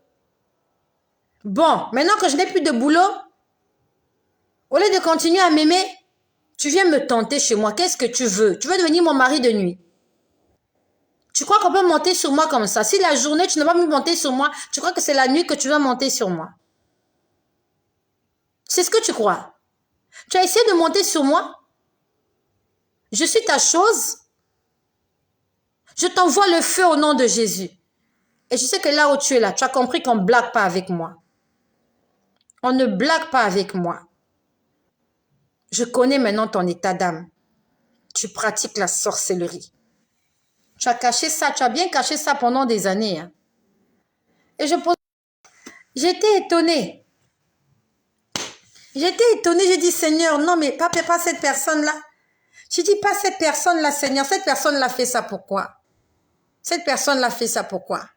A: Bon, maintenant que je n'ai plus de boulot, au lieu de continuer à m'aimer, tu viens me tenter chez moi. Qu'est-ce que tu veux? Tu veux devenir mon mari de nuit? Tu crois qu'on peut monter sur moi comme ça? Si la journée, tu n'as pas pu monter sur moi, tu crois que c'est la nuit que tu vas monter sur moi? C'est ce que tu crois. Tu as essayé de monter sur moi? Je suis ta chose. Je t'envoie le feu au nom de Jésus. Et je sais que là où tu es là, tu as compris qu'on ne blague pas avec moi. On ne blague pas avec moi. Je connais maintenant ton état d'âme. Tu pratiques la sorcellerie. Tu as caché ça, tu as bien caché ça pendant des années. Hein. Et j'étais étonnée. J'ai dit, Seigneur, non mais pas cette personne-là. J'ai dit, pas cette personne-là, Seigneur. Cette personne-là fait ça pourquoi? Cette personne-là fait ça pourquoi?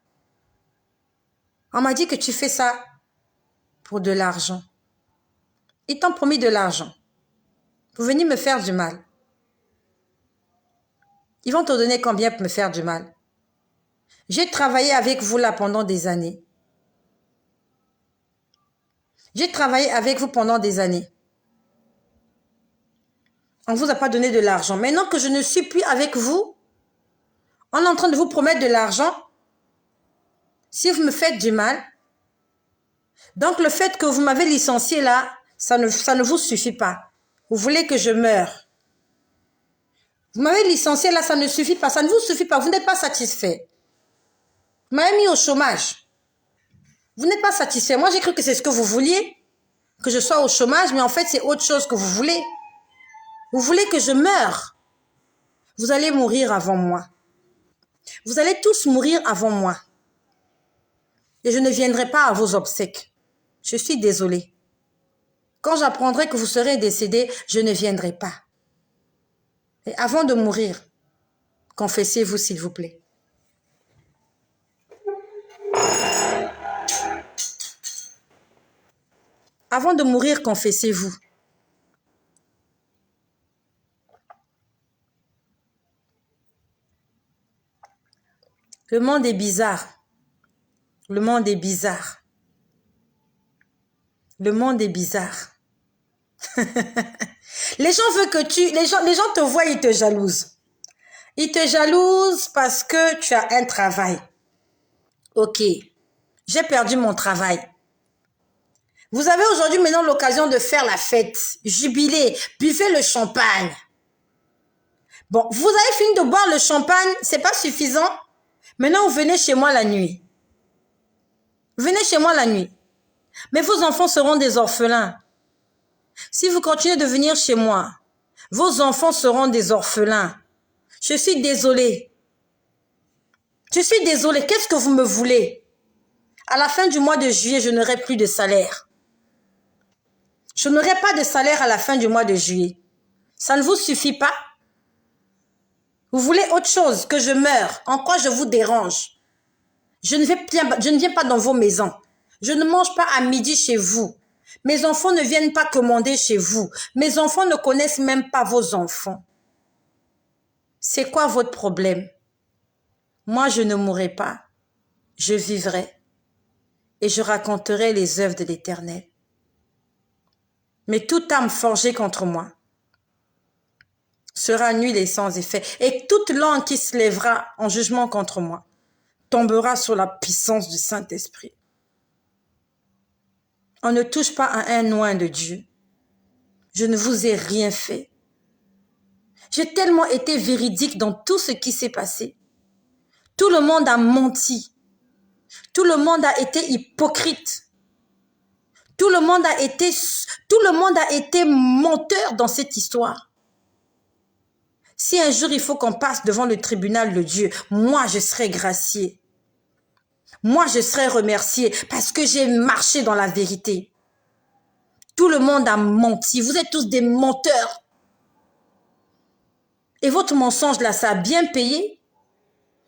A: On m'a dit que tu fais ça pour de l'argent. Ils t'ont promis de l'argent. Pour venir me faire du mal. Ils vont te donner combien pour me faire du mal? J'ai travaillé avec vous là pendant des années. J'ai travaillé avec vous pendant des années. On ne vous a pas donné de l'argent. Maintenant que je ne suis plus avec vous, on est en train de vous promettre de l'argent. Si vous me faites du mal, donc le fait que vous m'avez licencié là, ça ne vous suffit pas. Vous voulez que je meure. Vous m'avez licencié là, ça ne suffit pas. Ça ne vous suffit pas. Vous n'êtes pas satisfait. Vous m'avez mis au chômage. Vous n'êtes pas satisfait. Moi, j'ai cru que c'est ce que vous vouliez. Que je sois au chômage, mais en fait, c'est autre chose que vous voulez. Vous voulez que je meure. Vous allez mourir avant moi. Vous allez tous mourir avant moi. Et je ne viendrai pas à vos obsèques. Je suis désolée. Quand j'apprendrai que vous serez décédé, je ne viendrai pas. Et avant de mourir, confessez-vous s'il vous plaît. Avant de mourir, confessez-vous. Le monde est bizarre. Le monde est bizarre. Le monde est bizarre. Les gens veulent que les gens te voient, ils te jalousent. Ils te jalousent parce que tu as un travail. Ok, j'ai perdu mon travail. Vous avez aujourd'hui maintenant l'occasion de faire la fête, jubiler, buvez le champagne. Bon, vous avez fini de boire le champagne, c'est pas suffisant. Maintenant, vous venez chez moi la nuit. Venez chez moi la nuit. Mais vos enfants seront des orphelins. Si vous continuez de venir chez moi, vos enfants seront des orphelins. Je suis désolée. Je suis désolée. Qu'est-ce que vous me voulez? À la fin du mois de juillet, je n'aurai plus de salaire. Je n'aurai pas de salaire à la fin du mois de juillet. Ça ne vous suffit pas? Vous voulez autre chose que je meure? En quoi je vous dérange? Je ne viens pas dans vos maisons. Je ne mange pas à midi chez vous. Mes enfants ne viennent pas commander chez vous. Mes enfants ne connaissent même pas vos enfants. C'est quoi votre problème? Moi, je ne mourrai pas. Je vivrai. Et je raconterai les œuvres de l'Éternel. Mais toute âme forgée contre moi sera nulle et sans effet. Et toute langue qui se lèvera en jugement contre moi tombera sur la puissance du Saint-Esprit. On ne touche pas à un oint de Dieu. Je ne vous ai rien fait. J'ai tellement été véridique dans tout ce qui s'est passé. Tout le monde a menti. Tout le monde a été hypocrite. Tout le monde a été menteur dans cette histoire. Si un jour il faut qu'on passe devant le tribunal de Dieu, moi je serai gracié. Moi je serai remercié parce que j'ai marché dans la vérité. Tout le monde a menti. Vous êtes tous des menteurs. Et votre mensonge là, ça a bien payé.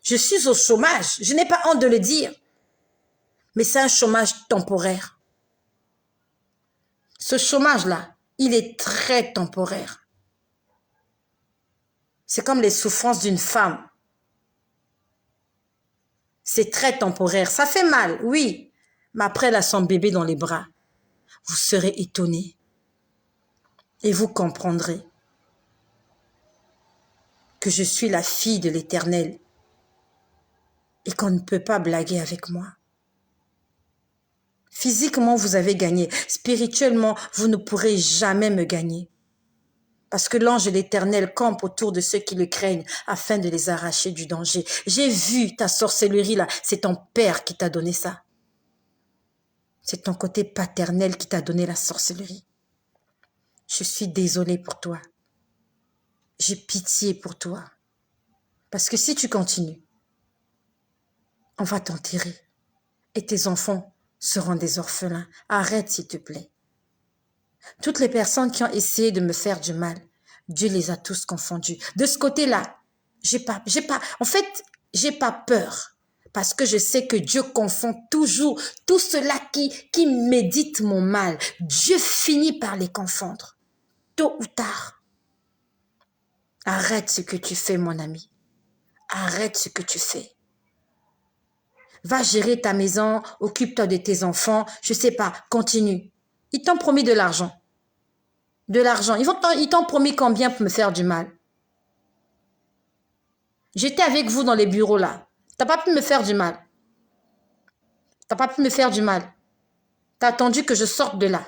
A: Je suis au chômage. Je n'ai pas honte de le dire. Mais c'est un chômage temporaire. Ce chômage-là, il est très temporaire. C'est comme les souffrances d'une femme. C'est très temporaire. Ça fait mal, oui. Mais après, elle a son bébé dans les bras. Vous serez étonnés. Et vous comprendrez que je suis la fille de l'Éternel et qu'on ne peut pas blaguer avec moi. Physiquement, vous avez gagné. Spirituellement, vous ne pourrez jamais me gagner. Parce que l'ange de l'Éternel campe autour de ceux qui le craignent afin de les arracher du danger. J'ai vu ta sorcellerie là. C'est ton père qui t'a donné ça. C'est ton côté paternel qui t'a donné la sorcellerie. Je suis désolée pour toi. J'ai pitié pour toi. Parce que si tu continues, on va t'enterrer. Et tes enfants seront des orphelins. Arrête s'il te plaît. Toutes les personnes qui ont essayé de me faire du mal, Dieu les a tous confondus. De ce côté-là, j'ai pas peur. Parce que je sais que Dieu confond toujours tout cela qui médite mon mal. Dieu finit par les confondre. Tôt ou tard. Arrête ce que tu fais, mon ami. Arrête ce que tu fais. Va gérer ta maison, occupe-toi de tes enfants, je sais pas, continue. Ils t'ont promis de l'argent. De l'argent. Ils t'ont promis combien pour me faire du mal? J'étais avec vous dans les bureaux là. T'as pas pu me faire du mal. T'as pas pu me faire du mal. T'as attendu que je sorte de là.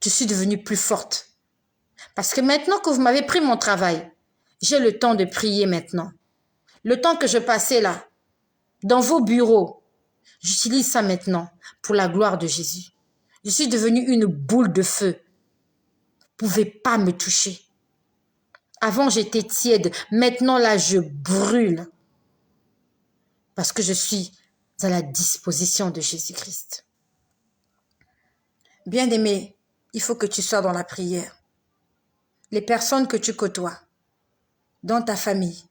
A: Je suis devenue plus forte. Parce que maintenant que vous m'avez pris mon travail, j'ai le temps de prier maintenant. Le temps que je passais là, dans vos bureaux, j'utilise ça maintenant pour la gloire de Jésus. Je suis devenue une boule de feu. Vous ne pouvez pas me toucher. Avant, j'étais tiède. Maintenant, là, je brûle. Parce que je suis à la disposition de Jésus-Christ. Bien-aimé, il faut que tu sois dans la prière. Les personnes que tu côtoies, dans ta famille,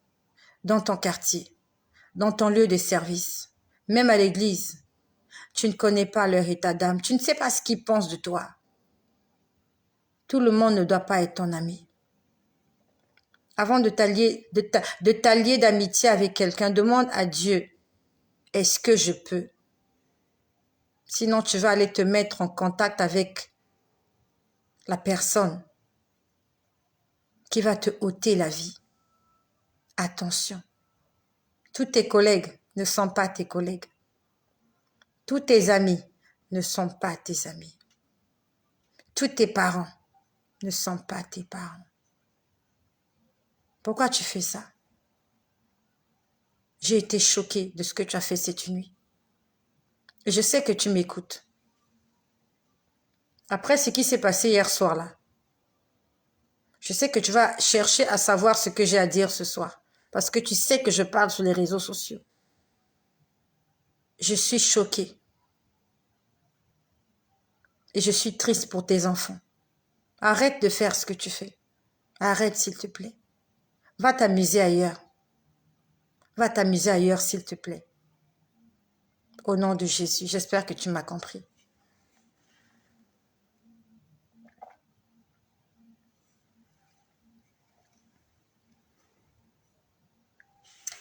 A: dans ton quartier, dans ton lieu de service, même à l'église, tu ne connais pas leur état d'âme. Tu ne sais pas ce qu'ils pensent de toi. Tout le monde ne doit pas être ton ami. Avant de t'allier d'amitié avec quelqu'un, demande à Dieu, est-ce que je peux? Sinon, tu vas aller te mettre en contact avec la personne qui va te ôter la vie. Attention. Tous tes collègues ne sont pas tes collègues. Tous tes amis ne sont pas tes amis. Tous tes parents ne sont pas tes parents. Pourquoi tu fais ça? J'ai été choquée de ce que tu as fait cette nuit. Et je sais que tu m'écoutes. Après ce qui s'est passé hier soir là, je sais que tu vas chercher à savoir ce que j'ai à dire ce soir. Parce que tu sais que je parle sur les réseaux sociaux. Je suis choquée. Et je suis triste pour tes enfants. Arrête de faire ce que tu fais. Arrête s'il te plaît. Va t'amuser ailleurs. Va t'amuser ailleurs s'il te plaît. Au nom de Jésus, j'espère que tu m'as compris.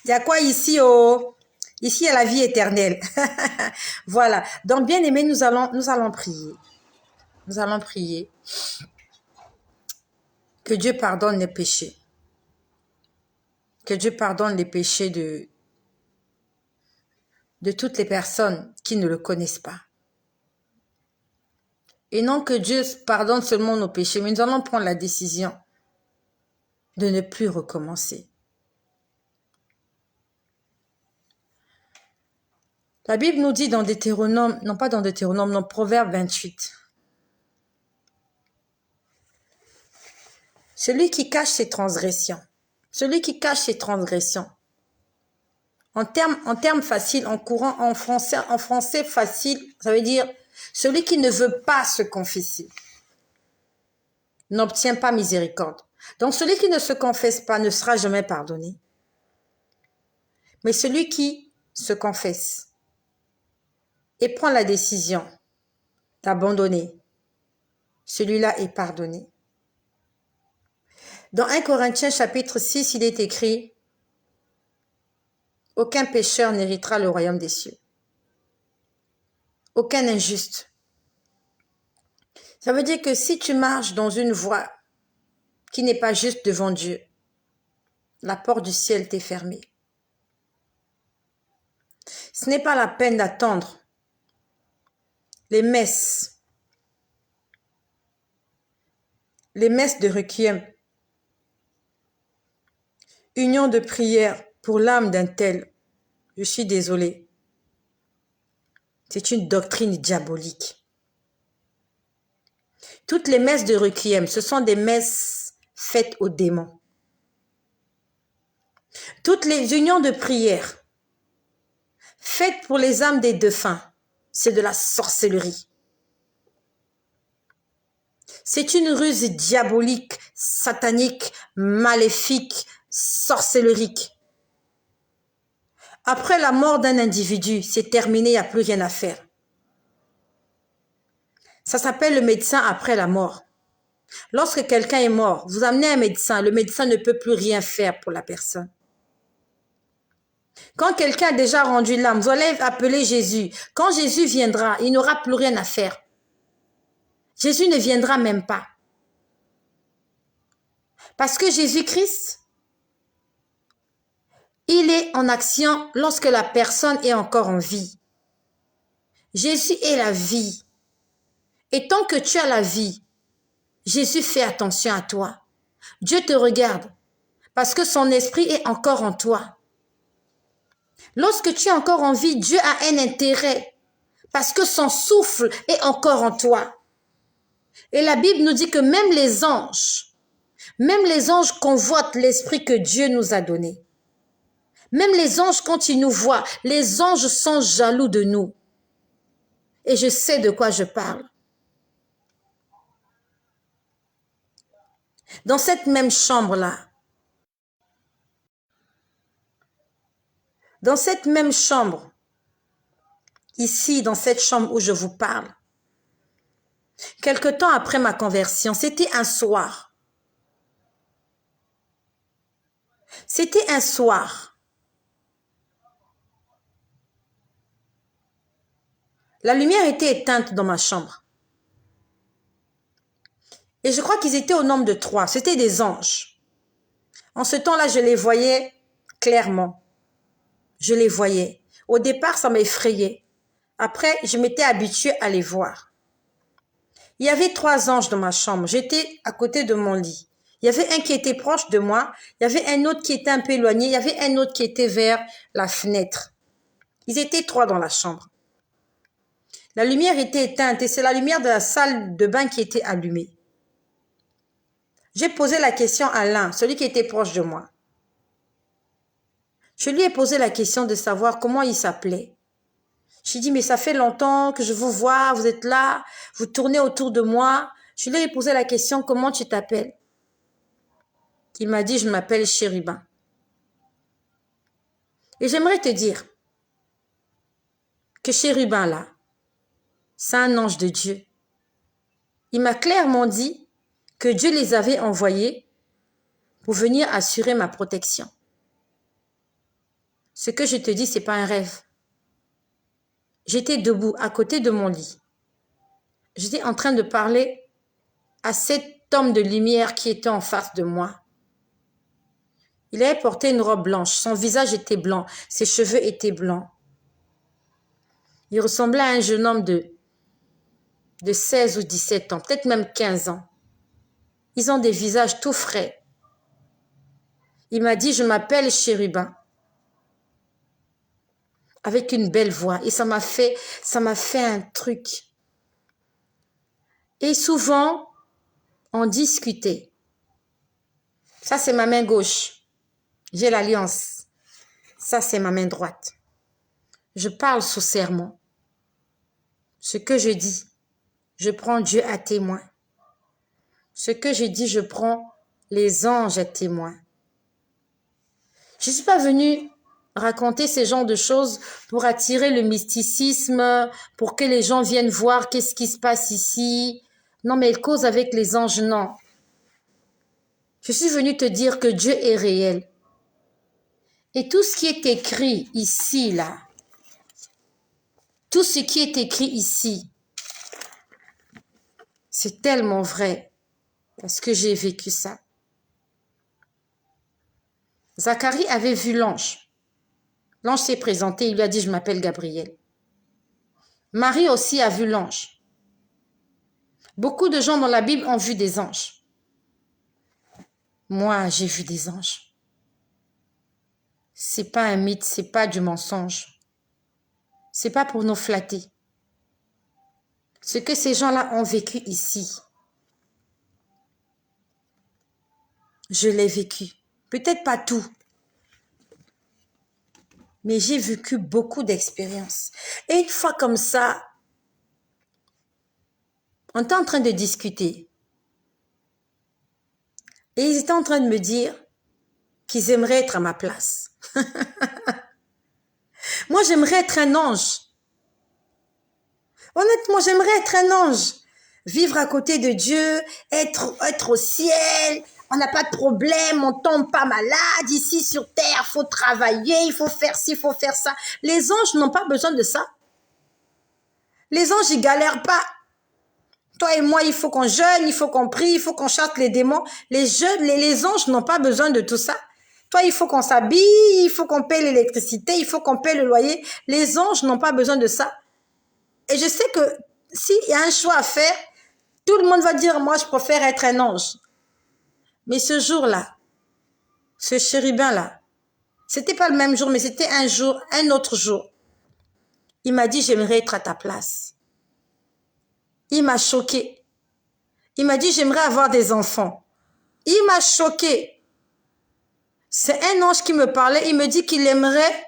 A: Il y a quoi ici, oh? Ici, il y a la vie éternelle. Voilà. Donc, bien aimé, nous allons prier. Nous allons prier. Que Dieu pardonne les péchés. Que Dieu pardonne les péchés de toutes les personnes qui ne le connaissent pas. Et non que Dieu pardonne seulement nos péchés, mais nous allons prendre la décision de ne plus recommencer. La Bible nous dit dans Deutéronome, non pas dans Deutéronome, dans Proverbe 28. Celui qui cache ses transgressions, en termes faciles, en courant, en français facile, ça veut dire celui qui ne veut pas se confesser n'obtient pas miséricorde. Donc celui qui ne se confesse pas ne sera jamais pardonné. Mais celui qui se confesse et prend la décision d'abandonner, celui-là est pardonné. Dans 1 Corinthiens chapitre 6, il est écrit « Aucun pécheur n'héritera le royaume des cieux. Aucun injuste. » Ça veut dire que si tu marches dans une voie qui n'est pas juste devant Dieu, la porte du ciel t'est fermée. Ce n'est pas la peine d'attendre les messes de requiem, union de prière pour l'âme d'un tel. Je suis désolée. C'est une doctrine diabolique. Toutes les messes de requiem, ce sont des messes faites aux démons. Toutes les unions de prière faites pour les âmes des défunts, c'est de la sorcellerie. C'est une ruse diabolique, satanique, maléfique, sorcellerique. Après la mort d'un individu, c'est terminé, il n'y a plus rien à faire. Ça s'appelle le médecin après la mort. Lorsque quelqu'un est mort, vous amenez un médecin, le médecin ne peut plus rien faire pour la personne. Quand quelqu'un a déjà rendu l'âme, vous allez appeler Jésus. Quand Jésus viendra, il n'aura plus rien à faire. Jésus ne viendra même pas. Parce que Jésus-Christ, il est en action lorsque la personne est encore en vie. Jésus est la vie. Et tant que tu as la vie, Jésus fait attention à toi. Dieu te regarde parce que son esprit est encore en toi. Lorsque tu es encore en vie, Dieu a un intérêt parce que son souffle est encore en toi. Et la Bible nous dit que même les anges convoitent l'esprit que Dieu nous a donné. Même les anges, quand ils nous voient, les anges sont jaloux de nous. Et je sais de quoi je parle. Dans cette même chambre-là, dans cette même chambre, ici, dans cette chambre où je vous parle, quelque temps après ma conversion, c'était un soir. C'était un soir. La lumière était éteinte dans ma chambre. Et je crois qu'ils étaient au nombre de 3. C'était des anges. En ce temps-là, je les voyais clairement. Je les voyais. Au départ, ça m'effrayait. Après, je m'étais habituée à les voir. Il y avait 3 anges dans ma chambre. J'étais à côté de mon lit. Il y avait un qui était proche de moi. Il y avait un autre qui était un peu éloigné. Il y avait un autre qui était vers la fenêtre. Ils étaient 3 dans la chambre. La lumière était éteinte et c'est la lumière de la salle de bain qui était allumée. J'ai posé la question à l'un, celui qui était proche de moi. Je lui ai posé la question de savoir comment il s'appelait. J'ai dit, mais ça fait longtemps que je vous vois, vous êtes là, vous tournez autour de moi. Je lui ai posé la question, comment tu t'appelles? Il m'a dit, je m'appelle Chérubin. Et j'aimerais te dire que Chérubin là, c'est un ange de Dieu. Il m'a clairement dit que Dieu les avait envoyés pour venir assurer ma protection. Ce que je te dis, c'est pas un rêve. J'étais debout à côté de mon lit. J'étais en train de parler à cet homme de lumière qui était en face de moi. Il avait porté une robe blanche. Son visage était blanc. Ses cheveux étaient blancs. Il ressemblait à un jeune homme de 16 ou 17 ans, peut-être même 15 ans. Ils ont des visages tout frais. Il m'a dit, je m'appelle Chérubin. Avec une belle voix. Et ça m'a fait un truc. Et souvent, on discutait. Ça, c'est ma main gauche. J'ai l'alliance. Ça, c'est ma main droite. Je parle sous serment. Ce que je dis, je prends Dieu à témoin. Ce que je dis, je prends les anges à témoin. Je ne suis pas venue raconter ces genres de choses pour attirer le mysticisme, pour que les gens viennent voir qu'est-ce qui se passe ici. Non, mais cause avec les anges, non. Je suis venue te dire que Dieu est réel. Et tout ce qui est écrit ici, là, tout ce qui est écrit ici, c'est tellement vrai parce que j'ai vécu ça. Zacharie avait vu l'ange. L'ange s'est présenté, il lui a dit, je m'appelle Gabriel. Marie aussi a vu l'ange. Beaucoup de gens dans la Bible ont vu des anges. Moi, j'ai vu des anges. C'est pas un mythe, c'est pas du mensonge. C'est pas pour nous flatter. Ce que ces gens-là ont vécu ici, je l'ai vécu. Peut-être pas tout, mais j'ai vécu beaucoup d'expériences. Et une fois comme ça, on était en train de discuter. Et ils étaient en train de me dire qu'ils aimeraient être à ma place. Moi, j'aimerais être un ange. Honnêtement, j'aimerais être un ange. Vivre à côté de Dieu, être au ciel. On n'a pas de problème, on tombe pas malade. Ici sur terre, il faut travailler, il faut faire ci, il faut faire ça. Les anges n'ont pas besoin de ça. Les anges, ils galèrent pas. Toi et moi, il faut qu'on jeûne, il faut qu'on prie, il faut qu'on chasse les démons. Les anges n'ont pas besoin de tout ça. Toi, il faut qu'on s'habille, il faut qu'on paie l'électricité, il faut qu'on paie le loyer. Les anges n'ont pas besoin de ça. Et je sais que s'il y a un choix à faire, tout le monde va dire, moi, je préfère être un ange. Mais ce jour-là, ce chérubin-là, c'était pas le même jour, mais c'était un jour, un autre jour. Il m'a dit, j'aimerais être à ta place. Il m'a choqué. Il m'a dit, j'aimerais avoir des enfants. Il m'a choqué. C'est un ange qui me parlait. Il me dit qu'il aimerait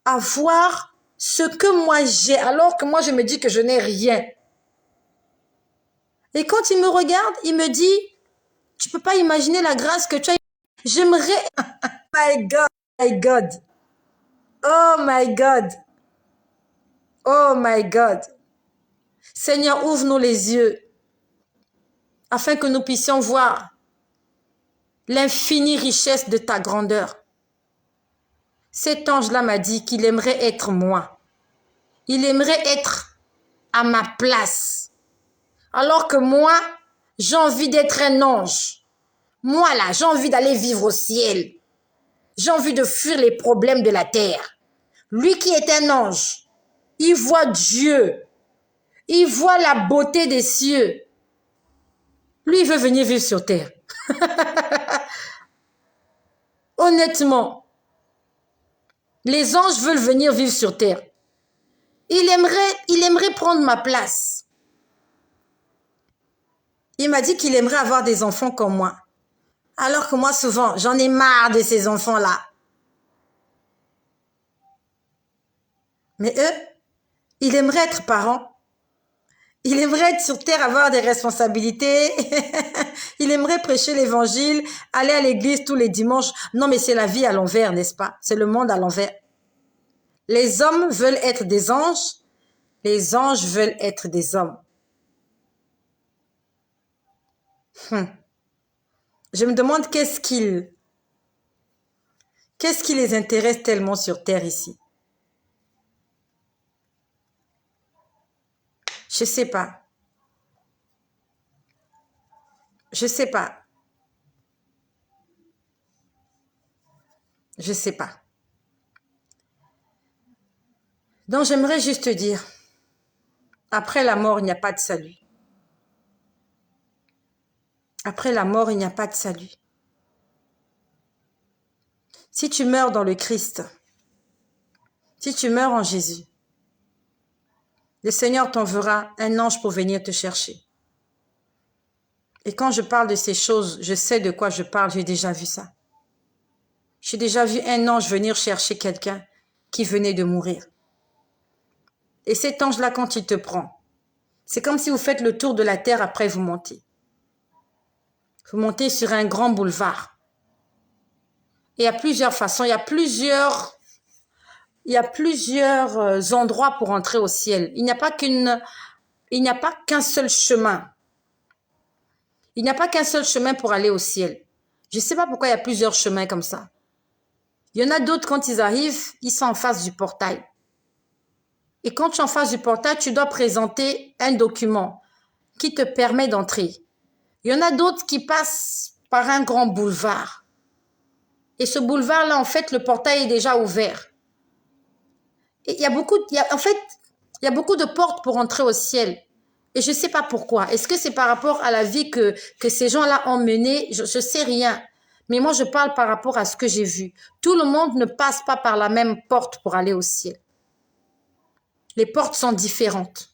A: avoir ce que moi j'ai, alors que moi je me dis que je n'ai rien. Et quand il me regarde, il me dit, tu peux pas imaginer la grâce que tu as. J'aimerais. My God, my God. Oh my God. Oh my God. Seigneur, ouvre-nous les yeux afin que nous puissions voir l'infinie richesse de ta grandeur. Cet ange-là m'a dit qu'il aimerait être moi. Il aimerait être à ma place. Alors que moi, j'ai envie d'être un ange. Moi là, j'ai envie d'aller vivre au ciel. J'ai envie de fuir les problèmes de la terre. Lui qui est un ange, il voit Dieu. Il voit la beauté des cieux. Lui, il veut venir vivre sur terre. Honnêtement, les anges veulent venir vivre sur terre. Il aimerait prendre ma place. Il m'a dit qu'il aimerait avoir des enfants comme moi. Alors que moi, souvent, j'en ai marre de ces enfants-là. Mais eux, il aimerait être parent. Il aimerait être sur terre, avoir des responsabilités. Il aimerait prêcher l'évangile, aller à l'église tous les dimanches. Non, mais c'est la vie à l'envers, n'est-ce pas? C'est le monde à l'envers. Les hommes veulent être des anges. Les anges veulent être des hommes. Je me demande qu'est-ce qui les intéresse tellement sur terre ici. Je sais pas. Je sais pas. Je sais pas. Donc j'aimerais juste te dire, après la mort, il n'y a pas de salut. Après la mort, il n'y a pas de salut. Si tu meurs dans le Christ, si tu meurs en Jésus, le Seigneur t'enverra un ange pour venir te chercher. Et quand je parle de ces choses, je sais de quoi je parle, j'ai déjà vu ça. J'ai déjà vu un ange venir chercher quelqu'un qui venait de mourir. Et cet ange-là, quand il te prend, c'est comme si vous faites le tour de la terre après vous montez. Vous montez sur un grand boulevard. Et il y a plusieurs façons, il y a plusieurs endroits pour entrer au ciel. Il n'y a pas qu'un seul chemin. Il n'y a pas qu'un seul chemin pour aller au ciel. Je ne sais pas pourquoi il y a plusieurs chemins comme ça. Il y en a d'autres, quand ils arrivent, ils sont en face du portail. Et quand tu es en face du portail, tu dois présenter un document qui te permet d'entrer. Il y en a d'autres qui passent par un grand boulevard. Et ce boulevard-là, en fait, le portail est déjà ouvert. Et il y a beaucoup de portes pour entrer au ciel. Et je ne sais pas pourquoi. Est-ce que c'est par rapport à la vie que ces gens-là ont menée? Je ne sais rien. Mais moi, je parle par rapport à ce que j'ai vu. Tout le monde ne passe pas par la même porte pour aller au ciel. Les portes sont différentes.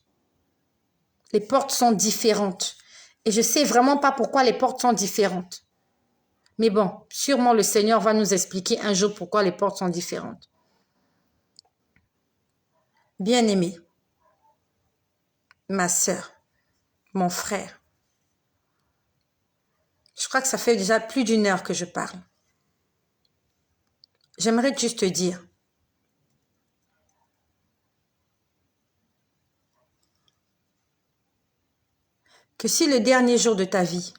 A: Les portes sont différentes. Et je ne sais vraiment pas pourquoi les portes sont différentes. Mais bon, sûrement le Seigneur va nous expliquer un jour pourquoi les portes sont différentes. Bien-aimé, ma sœur, mon frère, je crois que ça fait déjà plus d'1 heure que je parle. J'aimerais juste te dire que si le dernier jour de ta vie,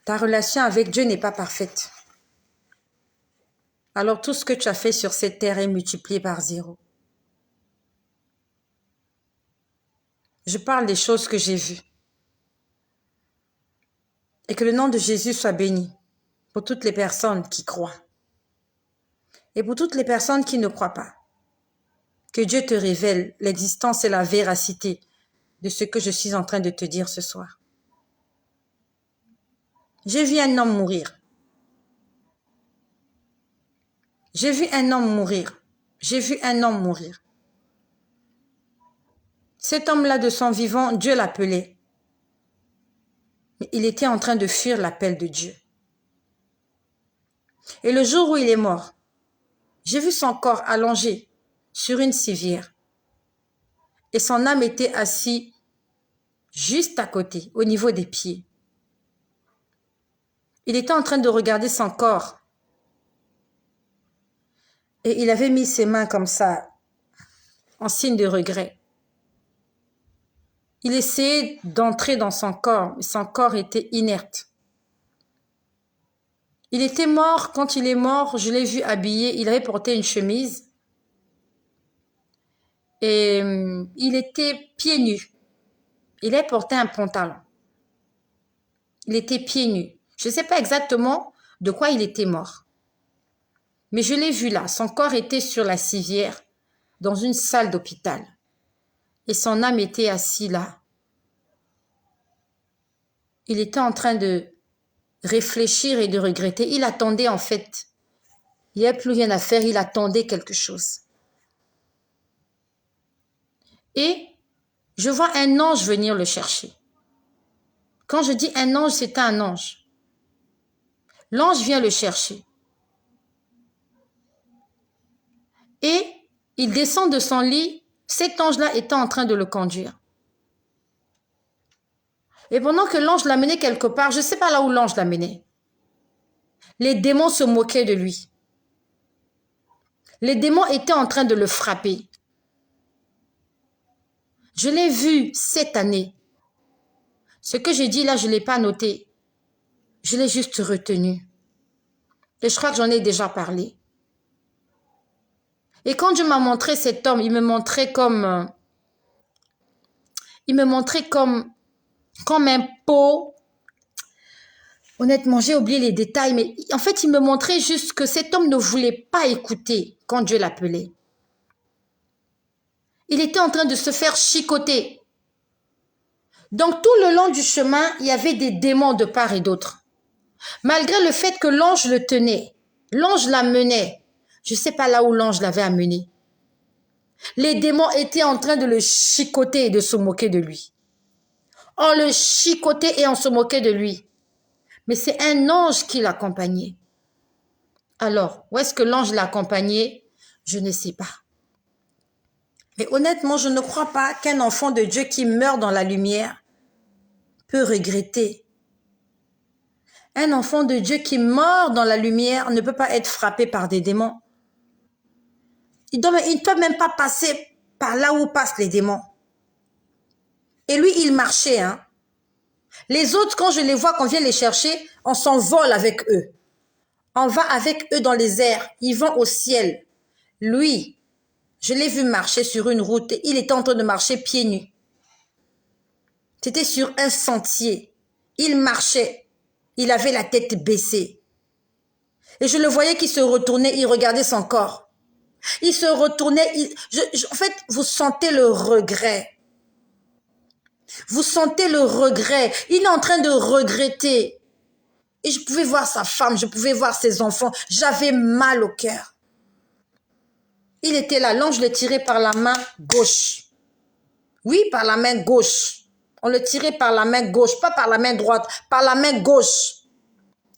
A: ta relation avec Dieu n'est pas parfaite, alors tout ce que tu as fait sur cette terre est multiplié par 0. Je parle des choses que j'ai vues. Et que le nom de Jésus soit béni pour toutes les personnes qui croient. Et pour toutes les personnes qui ne croient pas. Que Dieu te révèle l'existence et la véracité de ce que je suis en train de te dire ce soir. J'ai vu un homme mourir. J'ai vu un homme mourir. J'ai vu un homme mourir. Cet homme-là, de son vivant, Dieu l'appelait. Mais il était en train de fuir l'appel de Dieu. Et le jour où il est mort, j'ai vu son corps allongé sur une civière. Et son âme était assise juste à côté, au niveau des pieds. Il était en train de regarder son corps. Et il avait mis ses mains comme ça, en signe de regret. Il essayait d'entrer dans son corps, mais son corps était inerte. Il était mort, quand il est mort, je l'ai vu habillé, il avait porté une chemise. Et il était pieds nus. Il avait porté un pantalon. Il était pieds nus. Je ne sais pas exactement de quoi il était mort. Mais je l'ai vu là. Son corps était sur la civière dans une salle d'hôpital. Et son âme était assise là. Il était en train de réfléchir et de regretter. Il attendait en fait. Il n'y avait plus rien à faire. Il attendait quelque chose. Et je vois un ange venir le chercher. Quand je dis un ange, c'est un ange. L'ange vient le chercher. Et il descend de son lit. Cet ange-là était en train de le conduire. Et pendant que l'ange l'amenait quelque part, je ne sais pas là où l'ange l'amenait, les démons se moquaient de lui. Les démons étaient en train de le frapper. Je l'ai vu cette année. Ce que j'ai dit là, je ne l'ai pas noté. Je l'ai juste retenu. Et je crois que j'en ai déjà parlé. Et quand Dieu m'a montré cet homme, il me montrait comme un pot. Honnêtement, j'ai oublié les détails, mais en fait, il me montrait juste que cet homme ne voulait pas écouter quand Dieu l'appelait. Il était en train de se faire chicoter. Donc, tout le long du chemin, il y avait des démons de part et d'autre. Malgré le fait que l'ange le tenait, l'ange l'amenait. Je ne sais pas là où l'ange l'avait amené. Les démons étaient en train de le chicoter et de se moquer de lui. On le chicotait et on se moquait de lui. Mais c'est un ange qui l'accompagnait. Alors, où est-ce que l'ange l'accompagnait? Je ne sais pas. Mais honnêtement, je ne crois pas qu'un enfant de Dieu qui meurt dans la lumière peut regretter. Un enfant de Dieu qui meurt dans la lumière ne peut pas être frappé par des démons. Il ne peut même pas passer par là où passent les démons. Et lui, il marchait. Hein. Les autres, quand je les vois, qu'on vient les chercher, on s'envole avec eux. On va avec eux dans les airs. Ils vont au ciel. Lui, je l'ai vu marcher sur une route. Il était en train de marcher pieds nus. C'était sur un sentier. Il marchait. Il avait la tête baissée. Et je le voyais qu'il se retournait, il regardait son corps. Il se retournait. En fait, vous sentez le regret. Vous sentez le regret. Il est en train de regretter. Et je pouvais voir sa femme, je pouvais voir ses enfants. J'avais mal au cœur. Il était là, l'ange le tirait par la main gauche. Oui, par la main gauche. On le tirait par la main gauche, pas par la main droite, par la main gauche.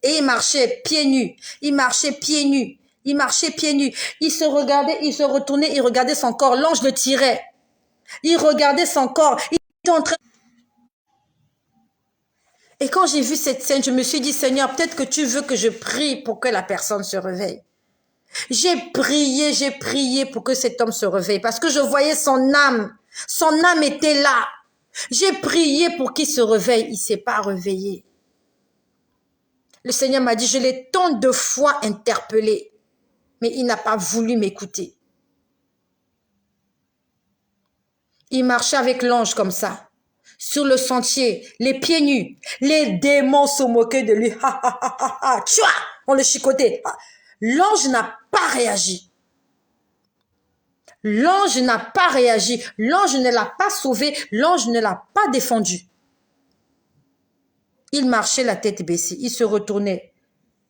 A: Et il marchait pieds nus. Il marchait pieds nus. Il marchait pieds nus. Il se regardait, il se retournait, il regardait son corps. L'ange le tirait. Il regardait son corps. Il était en train... Et quand j'ai vu cette scène, je me suis dit, Seigneur, peut-être que tu veux que je prie pour que la personne se réveille. J'ai prié pour que cet homme se réveille parce que je voyais son âme. Son âme était là. J'ai prié pour qu'il se réveille. Il ne s'est pas réveillé. Le Seigneur m'a dit, je l'ai tant de fois interpellé, mais il n'a pas voulu m'écouter. Il marchait avec l'ange comme ça, sur le sentier, les pieds nus. Les démons se moquaient de lui. Ha, ha, ha, ha, ha. Tchouah, on le chicotait. L'ange n'a pas réagi. L'ange n'a pas réagi. L'ange ne l'a pas sauvé. L'ange ne l'a pas défendu. Il marchait la tête baissée. Il se retournait.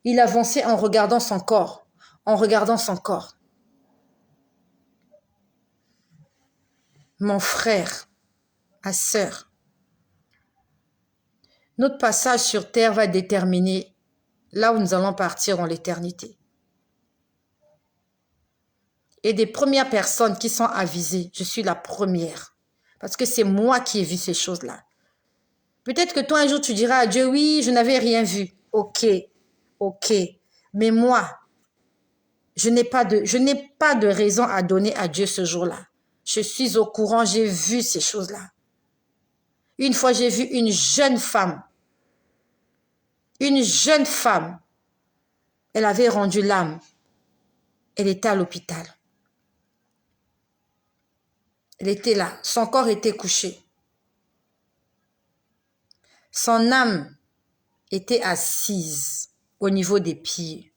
A: Il avançait en regardant son corps. En regardant son corps. Mon frère, ma sœur, notre passage sur terre va déterminer là où nous allons partir dans l'éternité. Et des premières personnes qui sont avisées, je suis la première. Parce que c'est moi qui ai vu ces choses-là. Peut-être que toi, un jour, tu diras à Dieu, oui, je n'avais rien vu. Ok. Mais moi, je n'ai pas de raison à donner à Dieu ce jour-là. Je suis au courant, j'ai vu ces choses-là. Une fois, j'ai vu une jeune femme. Elle avait rendu l'âme. Elle était à l'hôpital. Elle était là. Son corps était couché. Son âme était assise au niveau des pieds.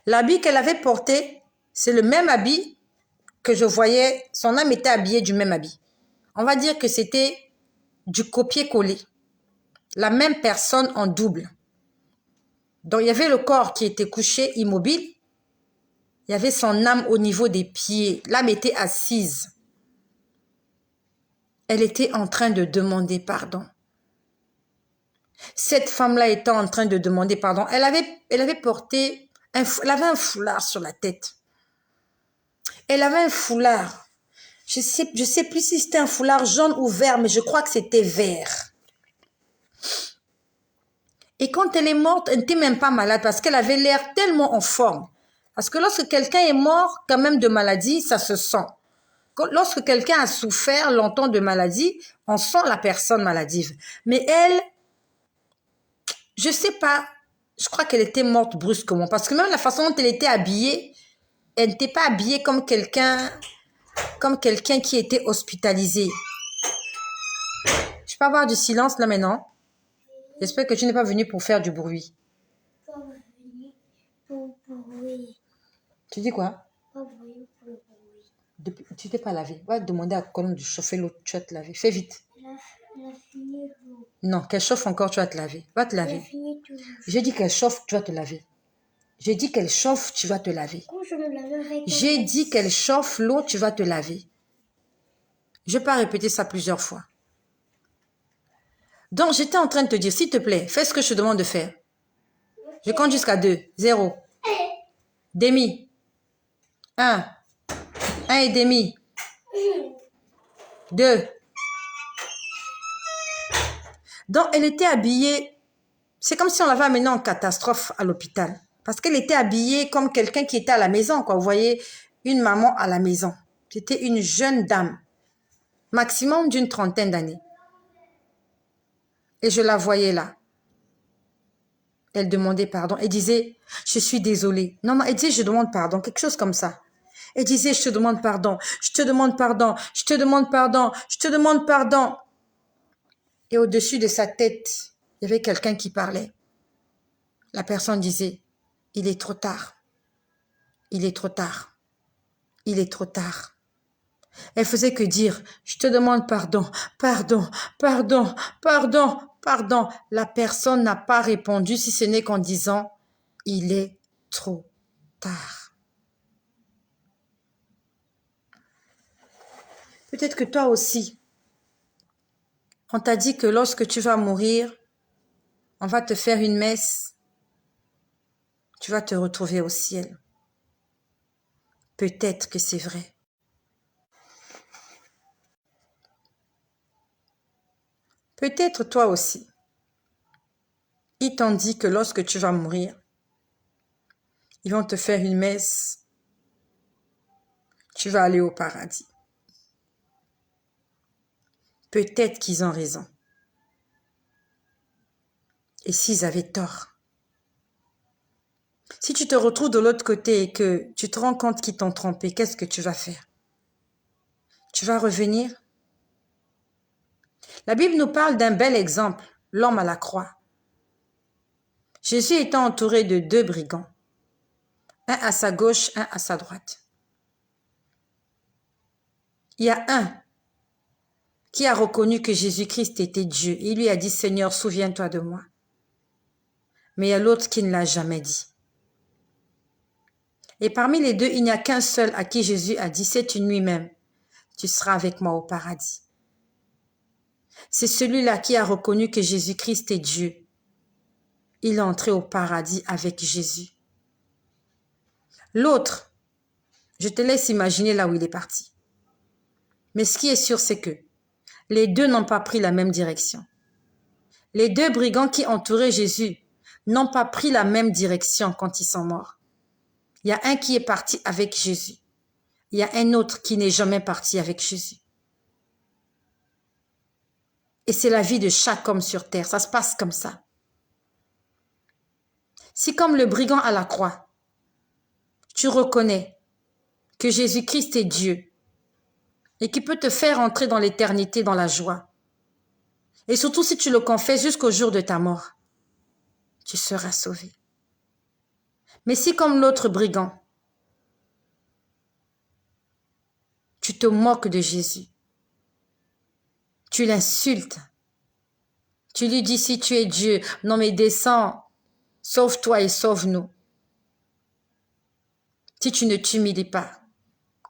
A: L'habit qu'elle avait porté, c'est le même habit que je voyais. Son âme était habillée du même habit. On va dire que c'était du copier-coller. La même personne en double. Donc, il y avait le corps qui était couché, immobile. Il y avait son âme au niveau des pieds. L'âme était assise. Elle était en train de demander pardon. Cette femme-là était en train de demander pardon. Elle avait porté, elle avait un foulard sur la tête. Elle avait un foulard. Je sais plus si c'était un foulard jaune ou vert, mais je crois que c'était vert. Et quand elle est morte, elle n'était même pas malade parce qu'elle avait l'air tellement en forme. Parce que lorsque quelqu'un est mort quand même de maladie, ça se sent. Lorsque quelqu'un a souffert longtemps de maladie, on sent la personne maladive. Mais elle, je sais pas, je crois qu'elle était morte brusquement. Parce que même la façon dont elle était habillée, elle n'était pas habillée comme quelqu'un qui était hospitalisé. Je peux avoir du silence là maintenant? J'espère que tu n'es pas venu pour faire du bruit.
B: Pas venu pour bruit.
A: Tu dis quoi?
B: Pas venu pour le bruit.
A: Tu t'es pas lavé. Va demander à Colombe de chauffer l'eau. Tu vas te laver. Fais vite.
B: Elle a fini l'eau.
A: Non, qu'elle chauffe encore, tu vas te laver. Va te
B: Elle a
A: laver.
B: fini tout.
A: J'ai dit qu'elle chauffe, tu vas te laver. J'ai dit qu'elle chauffe, tu vas te laver.
B: Quand je me laverai.
A: J'ai dit qu'elle chauffe l'eau, tu vas te laver. Je ne vais pas répéter ça plusieurs fois. Donc, j'étais en train de te dire, s'il te plaît, fais ce que je te demande de faire. Je compte jusqu'à 2. 0. Demi. 1. 1 et demi. 2. Donc, elle était habillée. C'est comme si on l'avait amenée en catastrophe à l'hôpital. Parce qu'elle était habillée comme quelqu'un qui était à la maison, quoi. Vous voyez, une maman à la maison. C'était une jeune dame. Maximum d'une 30aine d'années. Et je la voyais là. Elle demandait pardon. Elle disait, je suis désolée. Non, elle disait, je demande pardon. Quelque chose comme ça. Elle disait, je te demande pardon. Je te demande pardon. Je te demande pardon. Je te demande pardon. Et au-dessus de sa tête, il y avait quelqu'un qui parlait. La personne disait, il est trop tard. Il est trop tard. Il est trop tard. Elle faisait que dire, je te demande pardon, pardon, pardon, pardon, pardon. La personne n'a pas répondu si ce n'est qu'en disant, il est trop tard. Peut-être que toi aussi, on t'a dit que lorsque tu vas mourir, on va te faire une messe, tu vas te retrouver au ciel. Peut-être que c'est vrai. Peut-être toi aussi. Ils t'ont dit que lorsque tu vas mourir, ils vont te faire une messe. Tu vas aller au paradis. Peut-être qu'ils ont raison. Et s'ils avaient tort? Si tu te retrouves de l'autre côté et que tu te rends compte qu'ils t'ont trompé, qu'est-ce que tu vas faire? Tu vas revenir? La Bible nous parle d'un bel exemple, l'homme à la croix. Jésus étant entouré de 2 brigands, un à sa gauche, un à sa droite. Il y a un qui a reconnu que Jésus-Christ était Dieu. Et il lui a dit, Seigneur, souviens-toi de moi. Mais il y a l'autre qui ne l'a jamais dit. Et parmi les deux, il n'y a qu'un seul à qui Jésus a dit, cette nuit même, tu seras avec moi au paradis. C'est celui-là qui a reconnu que Jésus-Christ est Dieu. Il est entré au paradis avec Jésus. L'autre, je te laisse imaginer là où il est parti. Mais ce qui est sûr, c'est que les deux n'ont pas pris la même direction. Les 2 brigands qui entouraient Jésus n'ont pas pris la même direction quand ils sont morts. Il y a un qui est parti avec Jésus. Il y a un autre qui n'est jamais parti avec Jésus. Et c'est la vie de chaque homme sur terre. Ça se passe comme ça. Si comme le brigand à la croix, tu reconnais que Jésus-Christ est Dieu et qui peut te faire entrer dans l'éternité, dans la joie. Et surtout si tu le confesses jusqu'au jour de ta mort, tu seras sauvé. Mais si comme l'autre brigand, tu te moques de Jésus, tu l'insultes, tu lui dis si tu es Dieu, non mais descends, sauve-toi et sauve-nous. Si tu ne t'humilies pas,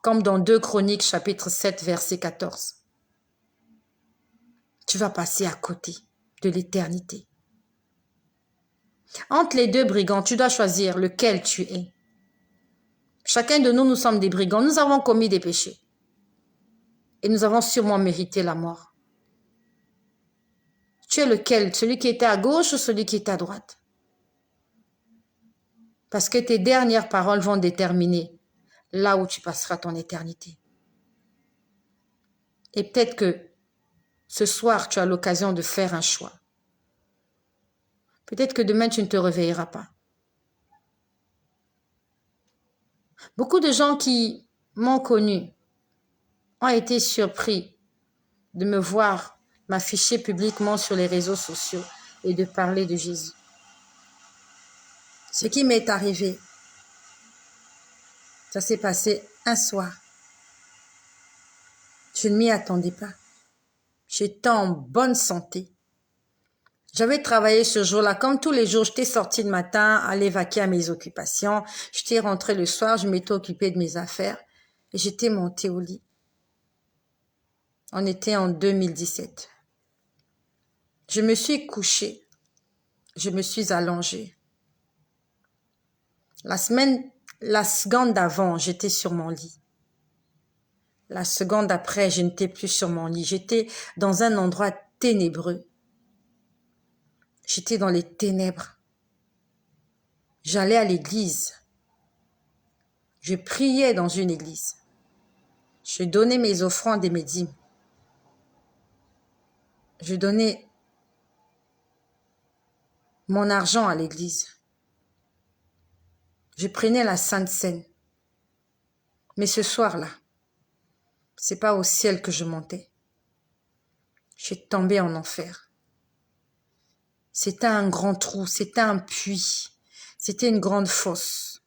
A: comme dans 2 Chroniques chapitre 7 verset 14, tu vas passer à côté de l'éternité. Entre les deux brigands, tu dois choisir lequel tu es. Chacun de nous, nous sommes des brigands. Nous avons commis des péchés. Et nous avons sûrement mérité la mort. Tu es lequel? Celui qui était à gauche ou celui qui est à droite? Parce que tes dernières paroles vont déterminer là où tu passeras ton éternité. Et peut-être que ce soir, tu as l'occasion de faire un choix. Peut-être que demain, tu ne te réveilleras pas. Beaucoup de gens qui m'ont connu ont été surpris de me voir m'afficher publiquement sur les réseaux sociaux et de parler de Jésus. Ce qui m'est arrivé, ça s'est passé un soir. Je ne m'y attendais pas. J'étais en bonne santé. J'avais travaillé ce jour-là, comme tous les jours, j'étais sortie le matin, allée vaquer à mes occupations. J'étais rentrée le soir, je m'étais occupée de mes affaires et j'étais montée au lit. On était en 2017. Je me suis couchée. Je me suis allongée. La seconde d'avant, j'étais sur mon lit. La seconde après, je n'étais plus sur mon lit. J'étais dans un endroit ténébreux. J'étais dans les ténèbres. J'allais à l'église. Je priais dans une église. Je donnais mes offrandes et mes dîmes. Je donnais mon argent à l'église. Je prenais la Sainte Seine. Mais ce soir-là, c'est pas au ciel que je montais. Je suis tombée en enfer. C'était un grand trou, c'était un puits, c'était une grande fosse.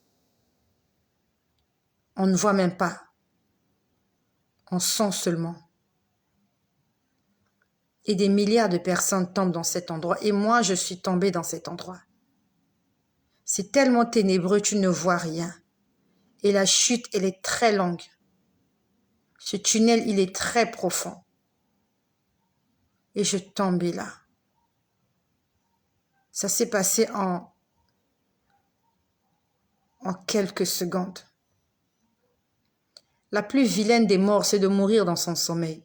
A: On ne voit même pas. On sent seulement. Et des milliards de personnes tombent dans cet endroit. Et moi, je suis tombée dans cet endroit. C'est tellement ténébreux, tu ne vois rien. Et la chute, elle est très longue. Ce tunnel, il est très profond. Et je tombais là. Ça s'est passé en quelques secondes. La plus vilaine des morts, c'est de mourir dans son sommeil.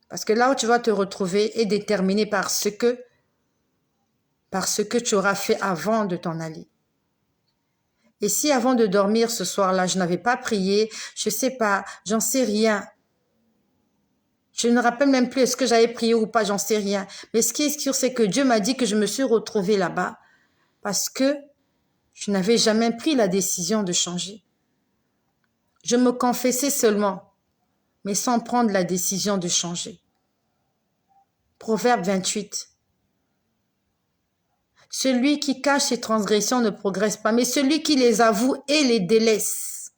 A: Parce que là où tu vas te retrouver est déterminé par ce que tu auras fait avant de t'en aller. Et si avant de dormir ce soir-là, je n'avais pas prié, je sais pas, j'en sais rien. Je ne me rappelle même plus est-ce que j'avais prié ou pas, j'en sais rien. Mais ce qui est sûr, c'est que Dieu m'a dit que je me suis retrouvée là-bas parce que je n'avais jamais pris la décision de changer. Je me confessais seulement, mais sans prendre la décision de changer. Proverbe 28. Celui qui cache ses transgressions ne progresse pas, mais celui qui les avoue et les délaisse.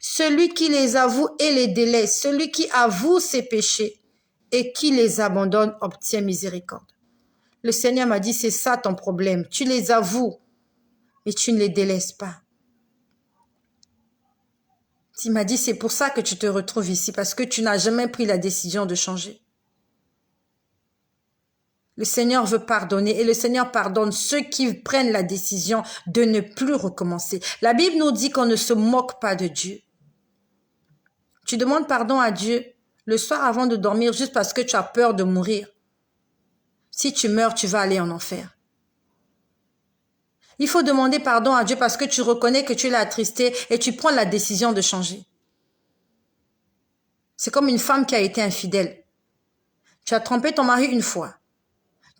A: Celui qui les avoue et les délaisse, celui qui avoue ses péchés et qui les abandonne obtient miséricorde. Le Seigneur m'a dit, c'est ça ton problème. Tu les avoues, mais tu ne les délaisses pas. Il m'a dit, c'est pour ça que tu te retrouves ici, parce que tu n'as jamais pris la décision de changer. Le Seigneur veut pardonner et le Seigneur pardonne ceux qui prennent la décision de ne plus recommencer. La Bible nous dit qu'on ne se moque pas de Dieu. Tu demandes pardon à Dieu le soir avant de dormir juste parce que tu as peur de mourir. Si tu meurs, tu vas aller en enfer. Il faut demander pardon à Dieu parce que tu reconnais que tu l'as attristé et tu prends la décision de changer. C'est comme une femme qui a été infidèle. Tu as trompé ton mari une fois.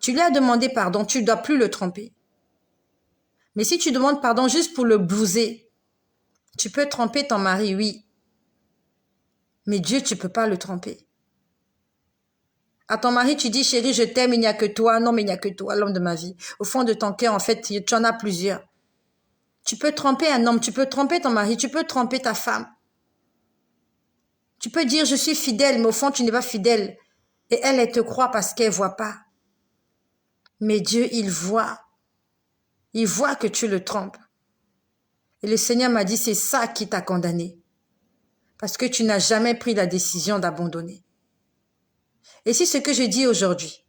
A: Tu lui as demandé pardon, tu ne dois plus le tromper. Mais si tu demandes pardon juste pour le blouser, Tu peux tromper ton mari, oui. Mais Dieu, tu ne peux pas le tromper. À ton mari, tu dis, chérie, je t'aime, il n'y a que toi. Non, mais il n'y a que toi, l'homme de ma vie. Au fond de ton cœur, en fait, tu en as plusieurs. Tu peux tromper un homme, tu peux tromper ton mari, tu peux tromper ta femme. Tu peux dire, je suis fidèle, mais au fond, tu n'es pas fidèle. Et elle te croit parce qu'elle ne voit pas. Mais Dieu, il voit. Il voit que tu le trompes. Et le Seigneur m'a dit, c'est ça qui t'a condamné. Parce que tu n'as jamais pris la décision d'abandonner. Et si ce que je dis aujourd'hui,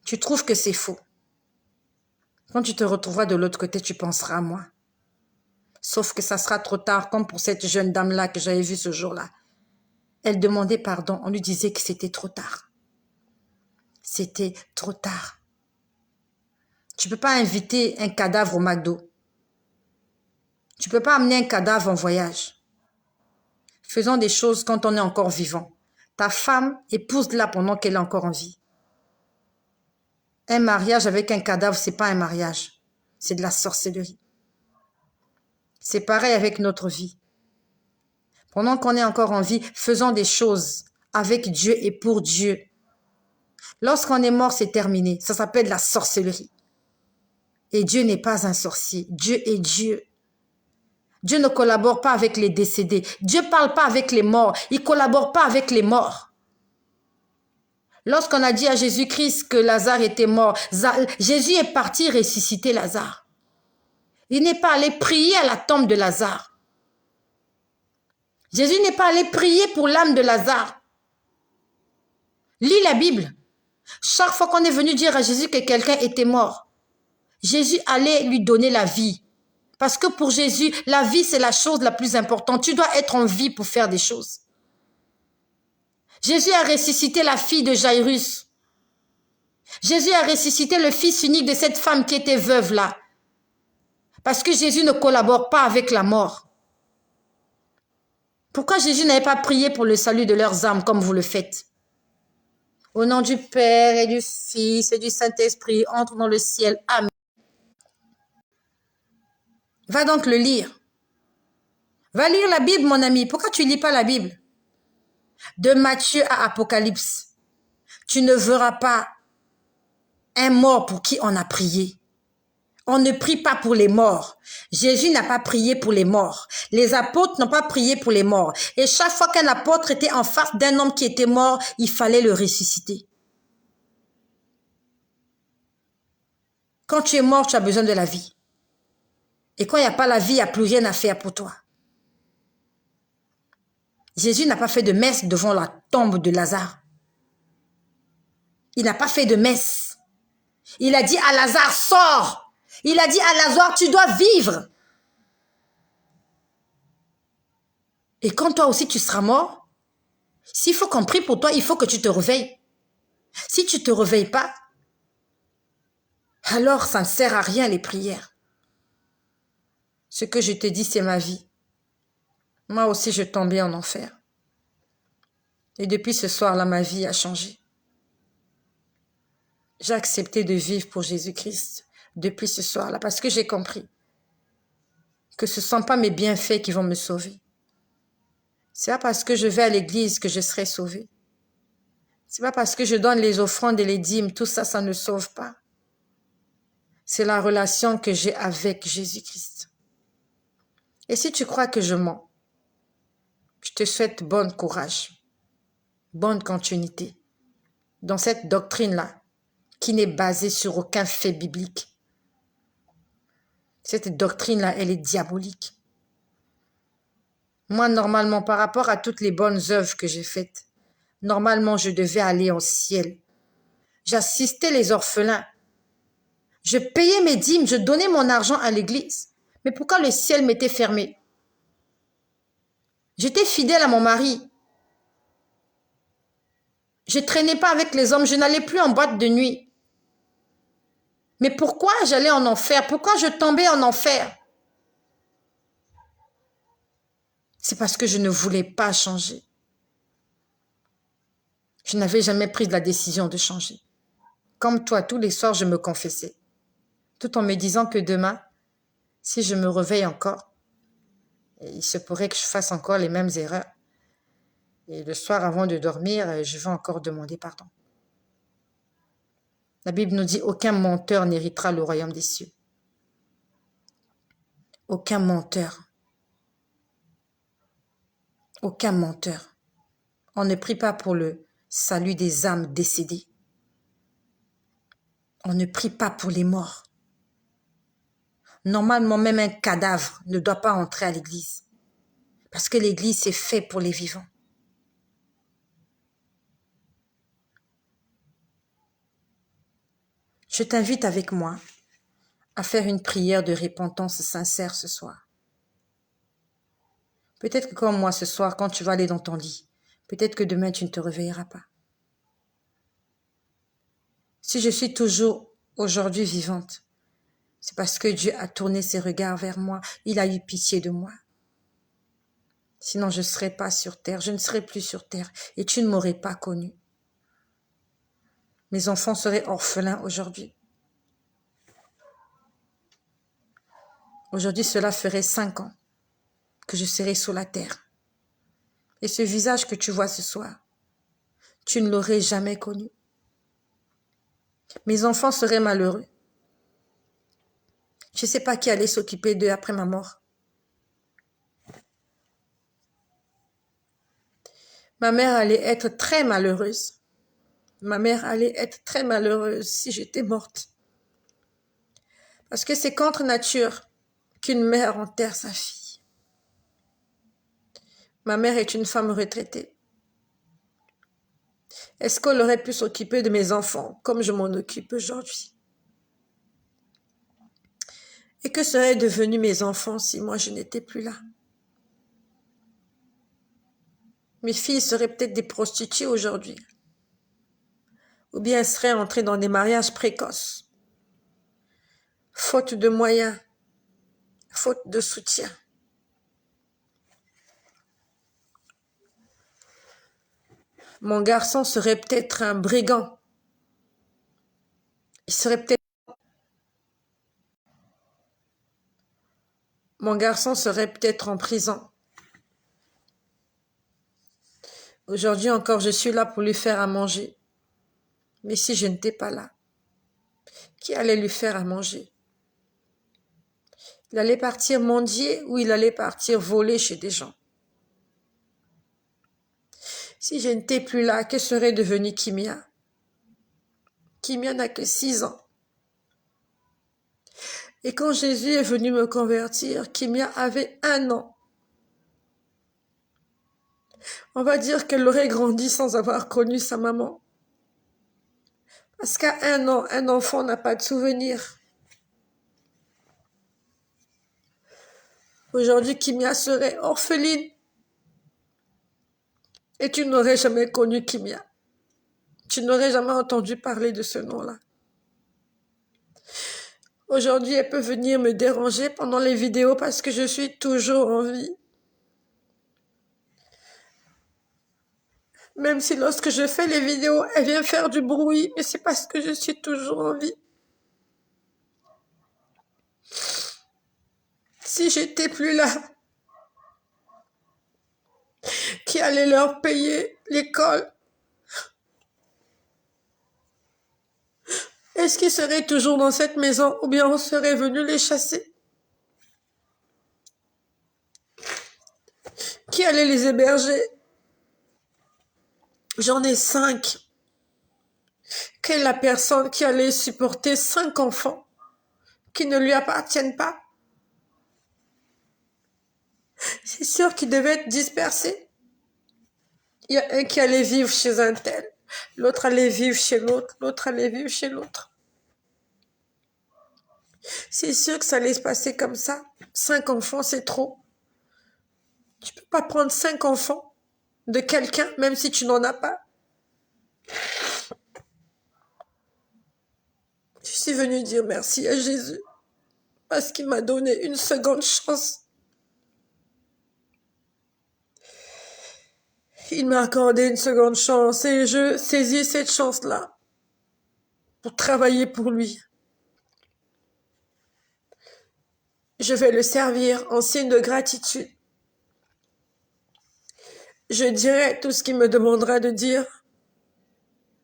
A: tu trouves que c'est faux, quand tu te retrouveras de l'autre côté, tu penseras à moi. Sauf que ça sera trop tard, comme pour cette jeune dame-là que j'avais vue ce jour-là. Elle demandait pardon, on lui disait que c'était trop tard. C'était trop tard. Tu ne peux pas inviter un cadavre au McDo. Tu ne peux pas amener un cadavre en voyage. Faisons des choses quand on est encore vivant. Ta femme, épouse-la pendant qu'elle est encore en vie. Un mariage avec un cadavre, ce n'est pas un mariage. C'est de la sorcellerie. C'est pareil avec notre vie. Pendant qu'on est encore en vie, faisons des choses avec Dieu et pour Dieu. Lorsqu'on est mort, c'est terminé. Ça s'appelle la sorcellerie. Et Dieu n'est pas un sorcier. Dieu est Dieu. Dieu ne collabore pas avec les décédés. Dieu ne parle pas avec les morts. Il ne collabore pas avec les morts. Lorsqu'on a dit à Jésus-Christ que Lazare était mort, Jésus est parti ressusciter Lazare. Il n'est pas allé prier à la tombe de Lazare. Jésus n'est pas allé prier pour l'âme de Lazare. Lis la Bible. Chaque fois qu'on est venu dire à Jésus que quelqu'un était mort, Jésus allait lui donner la vie. Parce que pour Jésus, la vie, c'est la chose la plus importante. Tu dois être en vie pour faire des choses. Jésus a ressuscité la fille de Jairus. Jésus a ressuscité le fils unique de cette femme qui était veuve là. Parce que Jésus ne collabore pas avec la mort. Pourquoi Jésus n'avait pas prié pour le salut de leurs âmes comme vous le faites? Au nom du Père et du Fils et du Saint-Esprit, entre dans le ciel. Amen. Va donc le lire. Va lire la Bible, mon ami. Pourquoi tu ne lis pas la Bible? De Matthieu à Apocalypse. Tu ne verras pas un mort pour qui on a prié. On ne prie pas pour les morts. Jésus n'a pas prié pour les morts. Les apôtres n'ont pas prié pour les morts. Et chaque fois qu'un apôtre était en face d'un homme qui était mort, il fallait le ressusciter. Quand tu es mort, tu as besoin de la vie. Et quand il n'y a pas la vie, il n'y a plus rien à faire pour toi. Jésus n'a pas fait de messe devant la tombe de Lazare. Il n'a pas fait de messe. Il a dit à Lazare, sors. Il a dit à Lazare, tu dois vivre. Et quand toi aussi tu seras mort, s'il faut qu'on prie pour toi, il faut que tu te réveilles. Si tu ne te réveilles pas, alors ça ne sert à rien les prières. Ce que je te dis, c'est ma vie. Moi aussi, je tombais en enfer. Et depuis ce soir-là, ma vie a changé. J'ai accepté de vivre pour Jésus-Christ depuis ce soir-là parce que j'ai compris que ce ne sont pas mes bienfaits qui vont me sauver. Ce n'est pas parce que je vais à l'église que je serai sauvé. Ce n'est pas parce que je donne les offrandes et les dîmes, tout ça, ça ne sauve pas. C'est la relation que j'ai avec Jésus-Christ. Et si tu crois que je mens, je te souhaite bon courage, bonne continuité dans cette doctrine-là qui n'est basée sur aucun fait biblique. Cette doctrine-là, elle est diabolique. Moi, normalement, par rapport à toutes les bonnes œuvres que j'ai faites, normalement, je devais aller au ciel. J'assistais les orphelins. Je payais mes dîmes, je donnais mon argent à l'église. Mais pourquoi le ciel m'était fermé? J'étais fidèle à mon mari. Je ne traînais pas avec les hommes, je n'allais plus en boîte de nuit. Mais pourquoi j'allais en enfer? Pourquoi je tombais en enfer? C'est parce que je ne voulais pas changer. Je n'avais jamais pris la décision de changer. Comme toi, tous les soirs, je me confessais. Tout en me disant que demain, si je me réveille encore, Et il se pourrait que je fasse encore les mêmes erreurs. Et le soir, avant de dormir, je vais encore demander pardon. La Bible nous dit, aucun menteur n'héritera le royaume des cieux. Aucun menteur. Aucun menteur. On ne prie pas pour le salut des âmes décédées. On ne prie pas pour les morts. Normalement, même un cadavre ne doit pas entrer à l'église. Parce que l'église, c'est fait pour les vivants. Je t'invite avec moi à faire une prière de repentance sincère ce soir. Peut-être que comme moi ce soir, quand tu vas aller dans ton lit, peut-être que demain tu ne te réveilleras pas. Si je suis toujours aujourd'hui vivante, c'est parce que Dieu a tourné ses regards vers moi. Il a eu pitié de moi. Sinon, je ne serais pas sur terre. Je ne serais plus sur terre. Et tu ne m'aurais pas connue. Mes enfants seraient orphelins aujourd'hui. Aujourd'hui, cela ferait 5 ans que je serais sous la terre. Et ce visage que tu vois ce soir, tu ne l'aurais jamais connu. Mes enfants seraient malheureux. Je ne sais pas qui allait s'occuper d'eux après ma mort. Ma mère allait être très malheureuse. Ma mère allait être très malheureuse si j'étais morte. Parce que c'est contre nature qu'une mère enterre sa fille. Ma mère est une femme retraitée. Est-ce qu'elle aurait pu s'occuper de mes enfants comme je m'en occupe aujourd'hui? Et que seraient devenus mes enfants si moi je n'étais plus là? Mes filles seraient peut-être des prostituées aujourd'hui. Ou bien elles seraient entrées dans des mariages précoces. Faute de moyens, faute de soutien. Mon garçon serait peut-être un brigand. Il serait peut-être... Mon garçon serait peut-être en prison. Aujourd'hui encore, je suis là pour lui faire à manger. Mais si je n'étais pas là, qui allait lui faire à manger? Il allait partir mendier ou il allait partir voler chez des gens? Si je n'étais plus là, que serait devenue Kimia? Kimia n'a que 6 ans. Et quand Jésus est venu me convertir, Kimia avait 1 an. On va dire qu'elle aurait grandi sans avoir connu sa maman. Parce qu'à 1 an, un enfant n'a pas de souvenirs. Aujourd'hui, Kimia serait orpheline. Et tu n'aurais jamais connu Kimia. Tu n'aurais jamais entendu parler de ce nom-là. Aujourd'hui, elle peut venir me déranger pendant les vidéos parce que je suis toujours en vie. Même si lorsque je fais les vidéos, elle vient faire du bruit, mais c'est parce que je suis toujours en vie. Si j'étais plus là, qui allait leur payer l'école? Est-ce qu'ils seraient toujours dans cette maison ou bien on serait venu les chasser? Qui allait les héberger? J'en ai 5. Quelle est la personne qui allait supporter 5 enfants qui ne lui appartiennent pas? C'est sûr qu'ils devaient être dispersés. Il y a un qui allait vivre chez un tel, l'autre allait vivre chez l'autre, l'autre allait vivre chez l'autre. C'est sûr que ça allait se passer comme ça. 5 enfants, c'est trop. Tu peux pas prendre 5 enfants de quelqu'un, même si tu n'en as pas. Je suis venue dire merci à Jésus parce qu'il m'a donné une seconde chance. Il m'a accordé une seconde chance et je saisis cette chance-là pour travailler pour lui. Je vais le servir en signe de gratitude
C: Je dirai tout ce qu'il me demandera de dire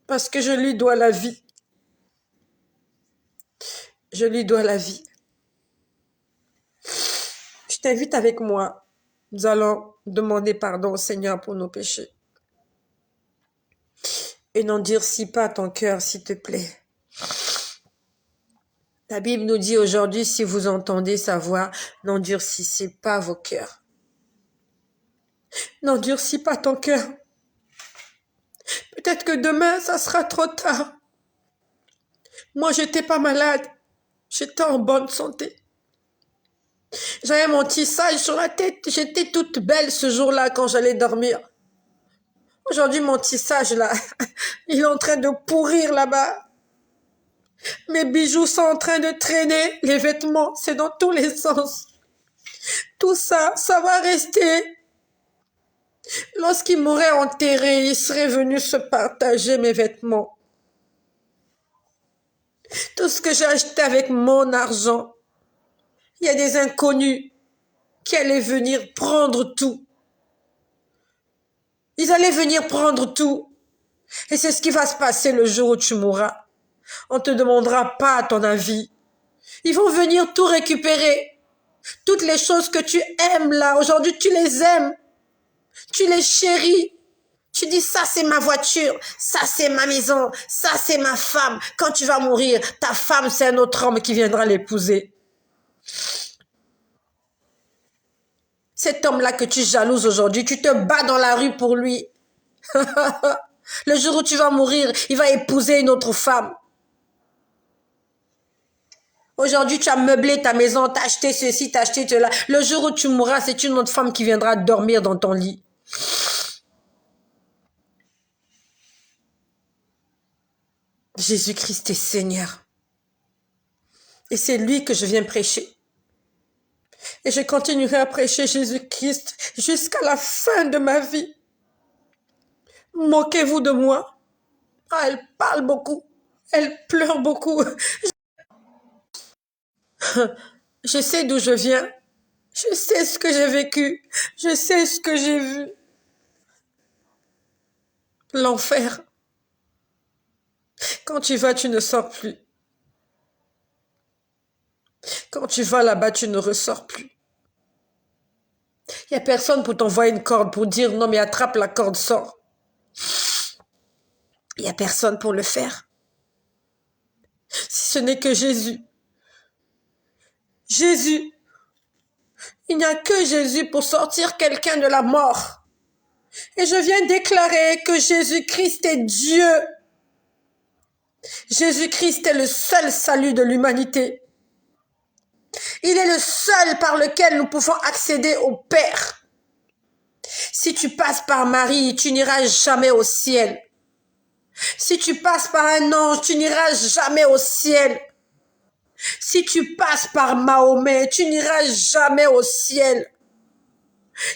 C: parce que je lui dois la vie. Je lui dois la vie. Je t'invite avec moi. Nous allons demander pardon au Seigneur pour nos péchés. Et n'endurcis pas ton cœur, s'il te plaît. La Bible nous dit aujourd'hui, si vous entendez sa voix, n'endurcissez pas vos cœurs. N'endurcis pas ton cœur. Peut-être que demain, ça sera trop tard. Moi, j'étais pas malade. J'étais en bonne santé. J'avais mon tissage sur la tête. J'étais toute belle ce jour-là quand j'allais dormir. Aujourd'hui, mon tissage, là, il est en train de pourrir là-bas. Mes bijoux sont en train de traîner. Les vêtements, c'est dans tous les sens. Tout ça, ça va rester. Lorsqu'il m'aurait enterré, il serait venu se partager mes vêtements. Tout ce que j'ai acheté avec mon argent. Il y a des inconnus qui allaient venir prendre tout. Ils allaient venir prendre tout. Et c'est ce qui va se passer le jour où tu mourras. On ne te demandera pas ton avis. Ils vont venir tout récupérer. Toutes les choses que tu aimes là, aujourd'hui tu les aimes. Tu les chéris. Tu dis ça c'est ma voiture, ça c'est ma maison, ça c'est ma femme. Quand tu vas mourir, ta femme c'est un autre homme qui viendra l'épouser. Cet homme-là que tu jalouses aujourd'hui, tu te bats dans la rue pour lui. Le jour où tu vas mourir, il va épouser une autre femme. Aujourd'hui, tu as meublé ta maison, tu as acheté ceci, tu as acheté cela. Le jour où tu mourras, c'est une autre femme qui viendra dormir dans ton lit. Jésus-Christ est Seigneur. Et c'est lui que je viens prêcher. Et je continuerai à prêcher Jésus-Christ jusqu'à la fin de ma vie. Moquez-vous de moi. Ah, elle parle beaucoup. Elle pleure beaucoup. Je sais d'où je viens. Je sais ce que j'ai vécu. Je sais ce que j'ai vu. L'enfer. Quand tu vas, tu ne sors plus. Quand tu vas là-bas, tu ne ressors plus. Il n'y a personne pour t'envoyer une corde, pour dire non mais attrape la corde, sors. Il n'y a personne pour le faire. Si ce n'est que Jésus. Jésus. Il n'y a que Jésus pour sortir quelqu'un de la mort. Et je viens déclarer que Jésus-Christ est Dieu. Jésus-Christ est le seul salut de l'humanité. Il est le seul par lequel nous pouvons accéder au Père. Si tu passes par Marie, tu n'iras jamais au ciel. Si tu passes par un ange, tu n'iras jamais au ciel. Si tu passes par Mahomet, tu n'iras jamais au ciel.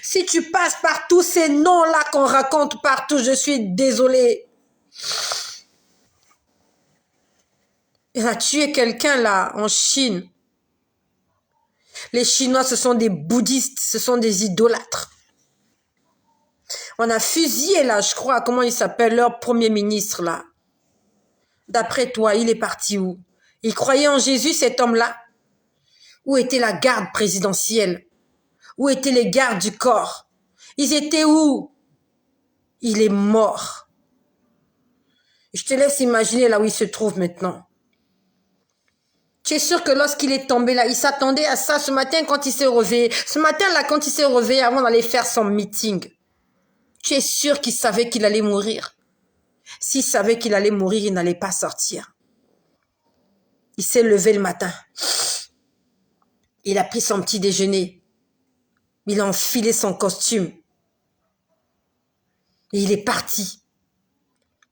C: Si tu passes par tous ces noms-là qu'on raconte partout, je suis désolée. Il a tué quelqu'un là, en Chine. Les Chinois, ce sont des bouddhistes, ce sont des idolâtres. On a fusillé là, je crois, comment il s'appelle, leur premier ministre là. D'après toi, il est parti où? Il croyait en Jésus, cet homme-là? Où était la garde présidentielle? Où étaient les gardes du corps? Ils étaient où? Il est mort. Je te laisse imaginer là où il se trouve maintenant. Tu es sûr que lorsqu'il est tombé là, il s'attendait à ça ce matin quand il s'est réveillé. Ce matin là, quand il s'est réveillé avant d'aller faire son meeting. Tu es sûr qu'il savait qu'il allait mourir? S'il savait qu'il allait mourir, il n'allait pas sortir. Il s'est levé le matin. Il a pris son petit déjeuner. Il a enfilé son costume. Et il est parti.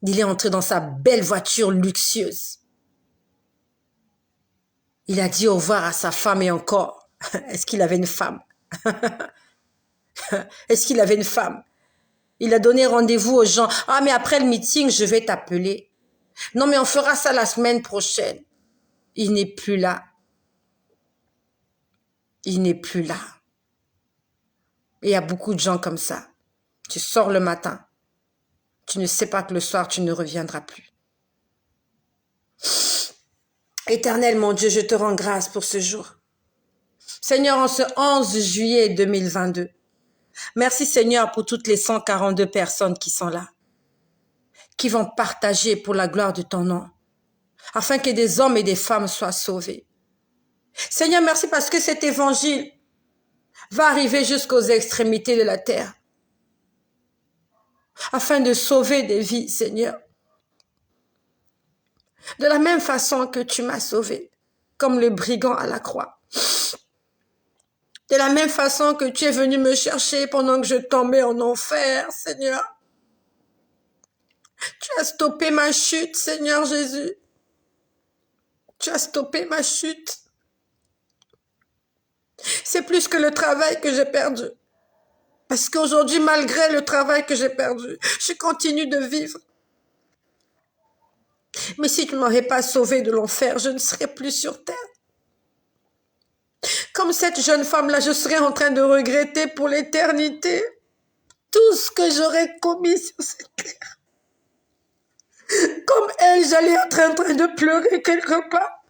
C: Il est entré dans sa belle voiture luxueuse. Il a dit au revoir à sa femme et encore. Est-ce qu'il avait une femme? Est-ce qu'il avait une femme? Il a donné rendez-vous aux gens. Ah, mais après le meeting, je vais t'appeler. Non, mais on fera ça la semaine prochaine. Il n'est plus là. Il n'est plus là. Et il y a beaucoup de gens comme ça. Tu sors le matin. Tu ne sais pas que le soir, tu ne reviendras plus. Éternel, mon Dieu, je te rends grâce pour ce jour. Seigneur, en ce 11 juillet 2022, merci Seigneur pour toutes les 142 personnes qui sont là, qui vont partager pour la gloire de ton nom, afin que des hommes et des femmes soient sauvés. Seigneur, merci parce que cet évangile va arriver jusqu'aux extrémités de la terre, afin de sauver des vies, Seigneur. De la même façon que tu m'as sauvé, comme le brigand à la croix. De la même façon que tu es venu me chercher pendant que je tombais en enfer, Seigneur. Tu as stoppé ma chute, Seigneur Jésus. Tu as stoppé ma chute. C'est plus que le travail que j'ai perdu. Parce qu'aujourd'hui, malgré le travail que j'ai perdu, je continue de vivre. Mais si tu ne m'aurais pas sauvé de l'enfer, je ne serais plus sur terre. Comme cette jeune femme-là, je serais en train de regretter pour l'éternité tout ce que j'aurais commis sur cette terre. Comme elle, j'allais être en train de pleurer quelque part,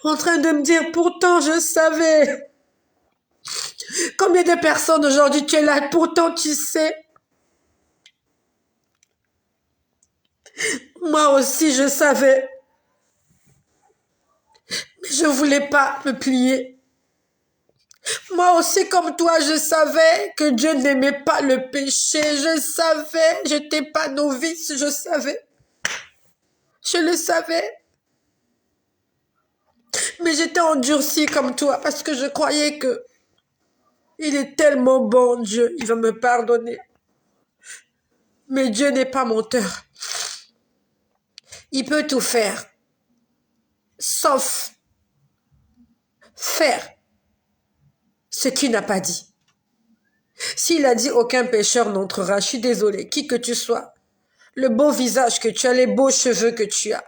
C: en train de me dire, pourtant je savais. Combien de personnes aujourd'hui tu es là, pourtant tu sais. Moi aussi je savais. Mais je voulais pas me plier. Moi aussi, comme toi, je savais que Dieu n'aimait pas le péché. Je savais, je n'étais pas novice, je savais. Je le savais. Mais j'étais endurcie comme toi parce que je croyais que il est tellement bon, Dieu, il va me pardonner. Mais Dieu n'est pas menteur. Il peut tout faire, sauf faire ce qu'il n'a pas dit. S'il a dit aucun pécheur n'entrera, je suis désolée, qui que tu sois, le beau visage que tu as, les beaux cheveux que tu as,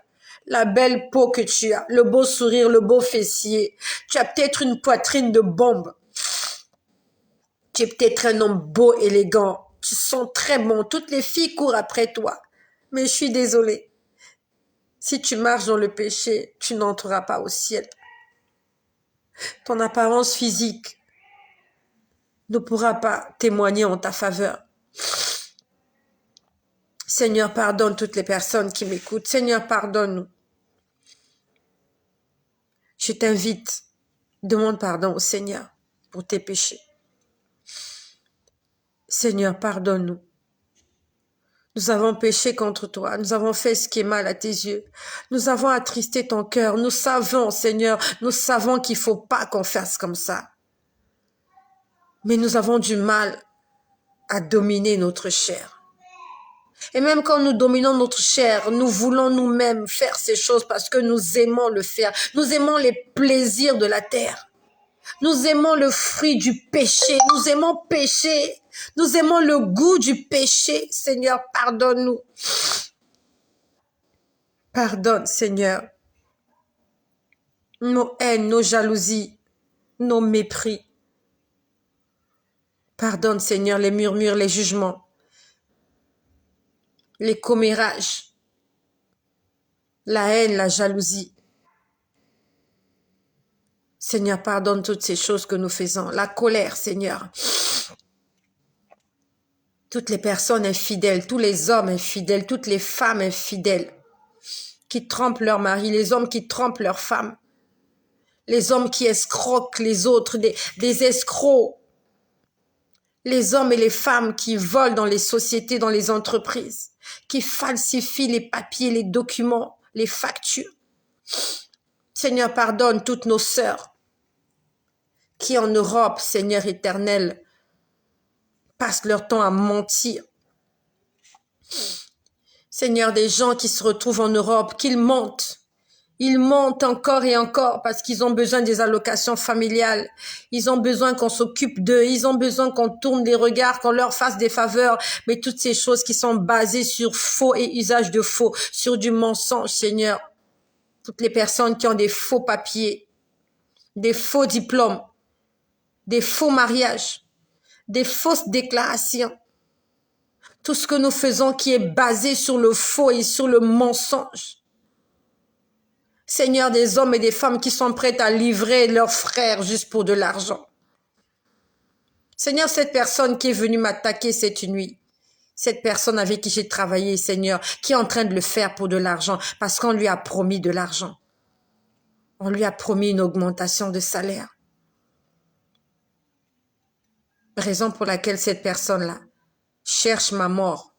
C: la belle peau que tu as, le beau sourire, le beau fessier, tu as peut-être une poitrine de bombe, tu es peut-être un homme beau, élégant, tu sens très bon, toutes les filles courent après toi, mais je suis désolée, si tu marches dans le péché, tu n'entreras pas au ciel. Ton apparence physique ne pourra pas témoigner en ta faveur. Seigneur, pardonne toutes les personnes qui m'écoutent. Seigneur, pardonne-nous. Je t'invite, demande pardon au Seigneur pour tes péchés. Seigneur, pardonne-nous. Nous avons péché contre toi. Nous avons fait ce qui est mal à tes yeux. Nous avons attristé ton cœur. Nous savons, Seigneur, nous savons qu'il ne faut pas qu'on fasse comme ça. Mais nous avons du mal à dominer notre chair. Et même quand nous dominons notre chair, nous voulons nous-mêmes faire ces choses parce que nous aimons le faire. Nous aimons les plaisirs de la terre. Nous aimons le fruit du péché. Nous aimons pécher. Nous aimons le goût du péché. Seigneur, pardonne-nous. Pardonne, Seigneur, nos haines, nos jalousies, nos mépris. Pardonne, Seigneur, les murmures, les jugements, les commérages, la haine, la jalousie. Seigneur, pardonne toutes ces choses que nous faisons. La colère, Seigneur. Toutes les personnes infidèles, tous les hommes infidèles, toutes les femmes infidèles qui trompent leur mari, les hommes qui trompent leurs femmes, les hommes qui escroquent les autres, des escrocs, les hommes et les femmes qui volent dans les sociétés, dans les entreprises, qui falsifient les papiers, les documents, les factures. Seigneur, pardonne toutes nos sœurs qui en Europe, Seigneur éternel, passent leur temps à mentir. Seigneur, des gens qui se retrouvent en Europe, qu'ils mentent. Ils mentent encore et encore parce qu'ils ont besoin des allocations familiales. Ils ont besoin qu'on s'occupe d'eux. Ils ont besoin qu'on tourne les regards, qu'on leur fasse des faveurs. Mais toutes ces choses qui sont basées sur faux et usage de faux, sur du mensonge, Seigneur. Toutes les personnes qui ont des faux papiers, des faux diplômes, des faux mariages, des fausses déclarations. Tout ce que nous faisons qui est basé sur le faux et sur le mensonge. Seigneur, des hommes et des femmes qui sont prêts à livrer leurs frères juste pour de l'argent. Seigneur, cette personne qui est venue m'attaquer cette nuit, cette personne avec qui j'ai travaillé, Seigneur, qui est en train de le faire pour de l'argent, parce qu'on lui a promis de l'argent. On lui a promis une augmentation de salaire. Raison pour laquelle cette personne-là cherche ma mort,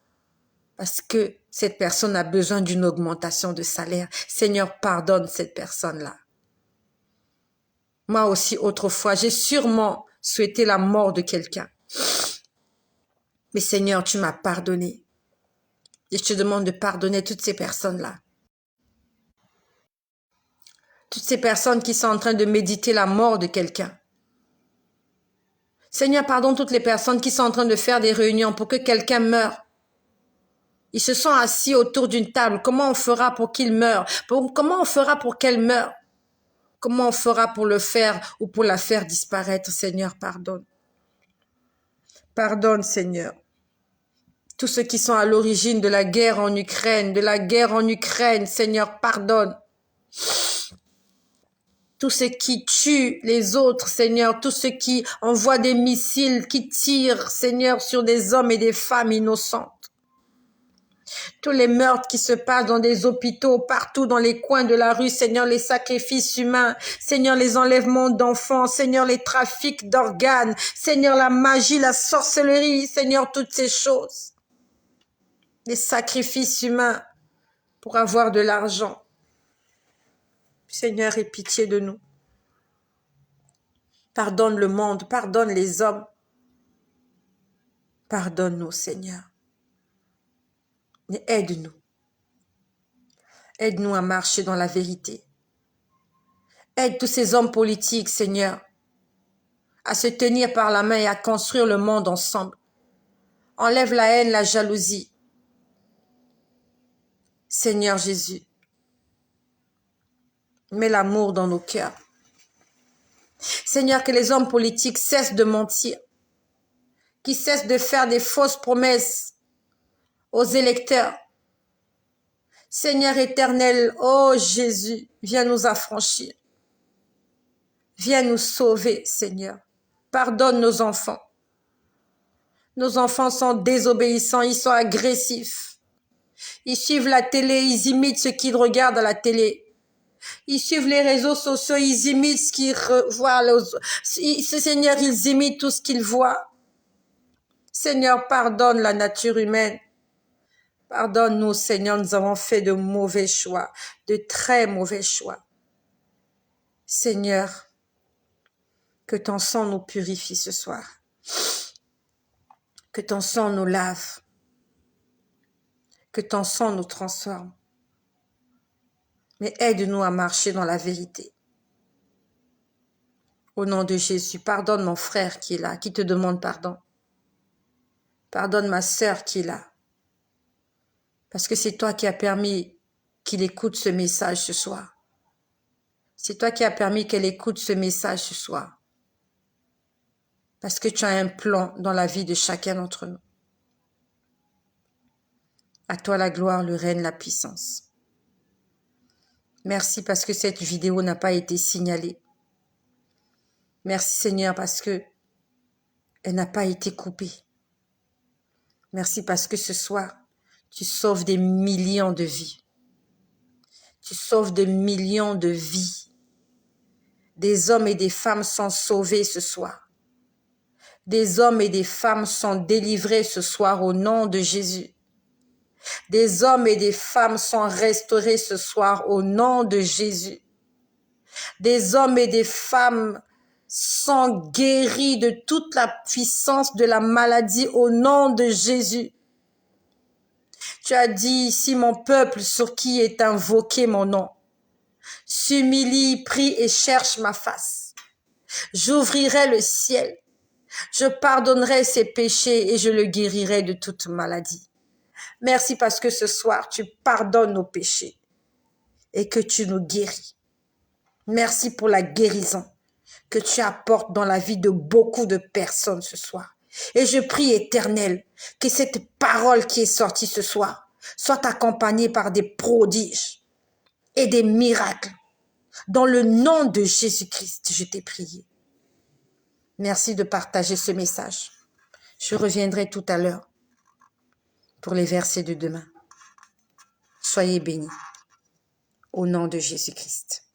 C: parce que cette personne a besoin d'une augmentation de salaire. Seigneur, pardonne cette personne-là. Moi aussi, autrefois, j'ai sûrement souhaité la mort de quelqu'un. Mais Seigneur, tu m'as pardonné. Et je te demande de pardonner toutes ces personnes-là. Toutes ces personnes qui sont en train de méditer la mort de quelqu'un. Seigneur, pardonne toutes les personnes qui sont en train de faire des réunions pour que quelqu'un meure. Ils se sont assis autour d'une table. Comment on fera pour qu'il meure? Comment on fera pour qu'elle meure? Comment on fera pour le faire ou pour la faire disparaître? Seigneur, pardonne. Pardonne, Seigneur. Tous ceux qui sont à l'origine de la guerre en Ukraine, Seigneur, pardonne. Tous ceux qui tuent les autres, Seigneur, tous ceux qui envoient des missiles, qui tirent, Seigneur, sur des hommes et des femmes innocentes. Tous les meurtres qui se passent dans des hôpitaux, partout dans les coins de la rue, Seigneur, les sacrifices humains, Seigneur, les enlèvements d'enfants, Seigneur, les trafics d'organes, Seigneur, la magie, la sorcellerie, Seigneur, toutes ces choses. Les sacrifices humains pour avoir de l'argent. Seigneur, aie pitié de nous. Pardonne le monde, pardonne les hommes. Pardonne-nous, Seigneur. Et aide-nous. Aide-nous à marcher dans la vérité. Aide tous ces hommes politiques, Seigneur, à se tenir par la main et à construire le monde ensemble. Enlève la haine, la jalousie. Seigneur Jésus, mets l'amour dans nos cœurs. Seigneur, que les hommes politiques cessent de mentir, qu'ils cessent de faire des fausses promesses aux électeurs. Seigneur éternel, oh Jésus, viens nous affranchir. Viens nous sauver, Seigneur. Pardonne nos enfants. Nos enfants sont désobéissants, ils sont agressifs. Ils suivent la télé, ils imitent ce qu'ils regardent à la télé. Ils suivent les réseaux sociaux, ils imitent ce qu'ils voient. Seigneur, ils imitent tout ce qu'ils voient. Seigneur, pardonne la nature humaine. Pardonne-nous, Seigneur, nous avons fait de mauvais choix, de très mauvais choix. Seigneur, que ton sang nous purifie ce soir. Que ton sang nous lave. Que ton sang nous transforme. Mais aide-nous à marcher dans la vérité. Au nom de Jésus, pardonne mon frère qui est là, qui te demande pardon. Pardonne ma sœur qui est là. Parce que c'est toi qui as permis qu'il écoute ce message ce soir. C'est toi qui as permis qu'elle écoute ce message ce soir. Parce que tu as un plan dans la vie de chacun d'entre nous. À toi la gloire, le règne, la puissance. Merci parce que cette vidéo n'a pas été signalée. Merci Seigneur parce que elle n'a pas été coupée. Merci parce que ce soir, tu sauves des millions de vies. Tu sauves des millions de vies. Des hommes et des femmes sont sauvés ce soir. Des hommes et des femmes sont délivrés ce soir au nom de Jésus. Des hommes et des femmes sont restaurés ce soir au nom de Jésus. Des hommes et des femmes sont guéris de toute la puissance de la maladie au nom de Jésus. Tu as dit ici, mon peuple sur qui est invoqué mon nom, s'humilie, prie et cherche ma face. J'ouvrirai le ciel, je pardonnerai ses péchés et je le guérirai de toute maladie. Merci parce que ce soir, tu pardonnes nos péchés et que tu nous guéris. Merci pour la guérison que tu apportes dans la vie de beaucoup de personnes ce soir. Et je prie, Éternel, que cette parole qui est sortie ce soir soit accompagnée par des prodiges et des miracles. Dans le nom de Jésus-Christ, je t'ai prié. Merci de partager ce message. Je reviendrai tout à l'heure pour les versets de demain. Soyez bénis au nom de Jésus-Christ.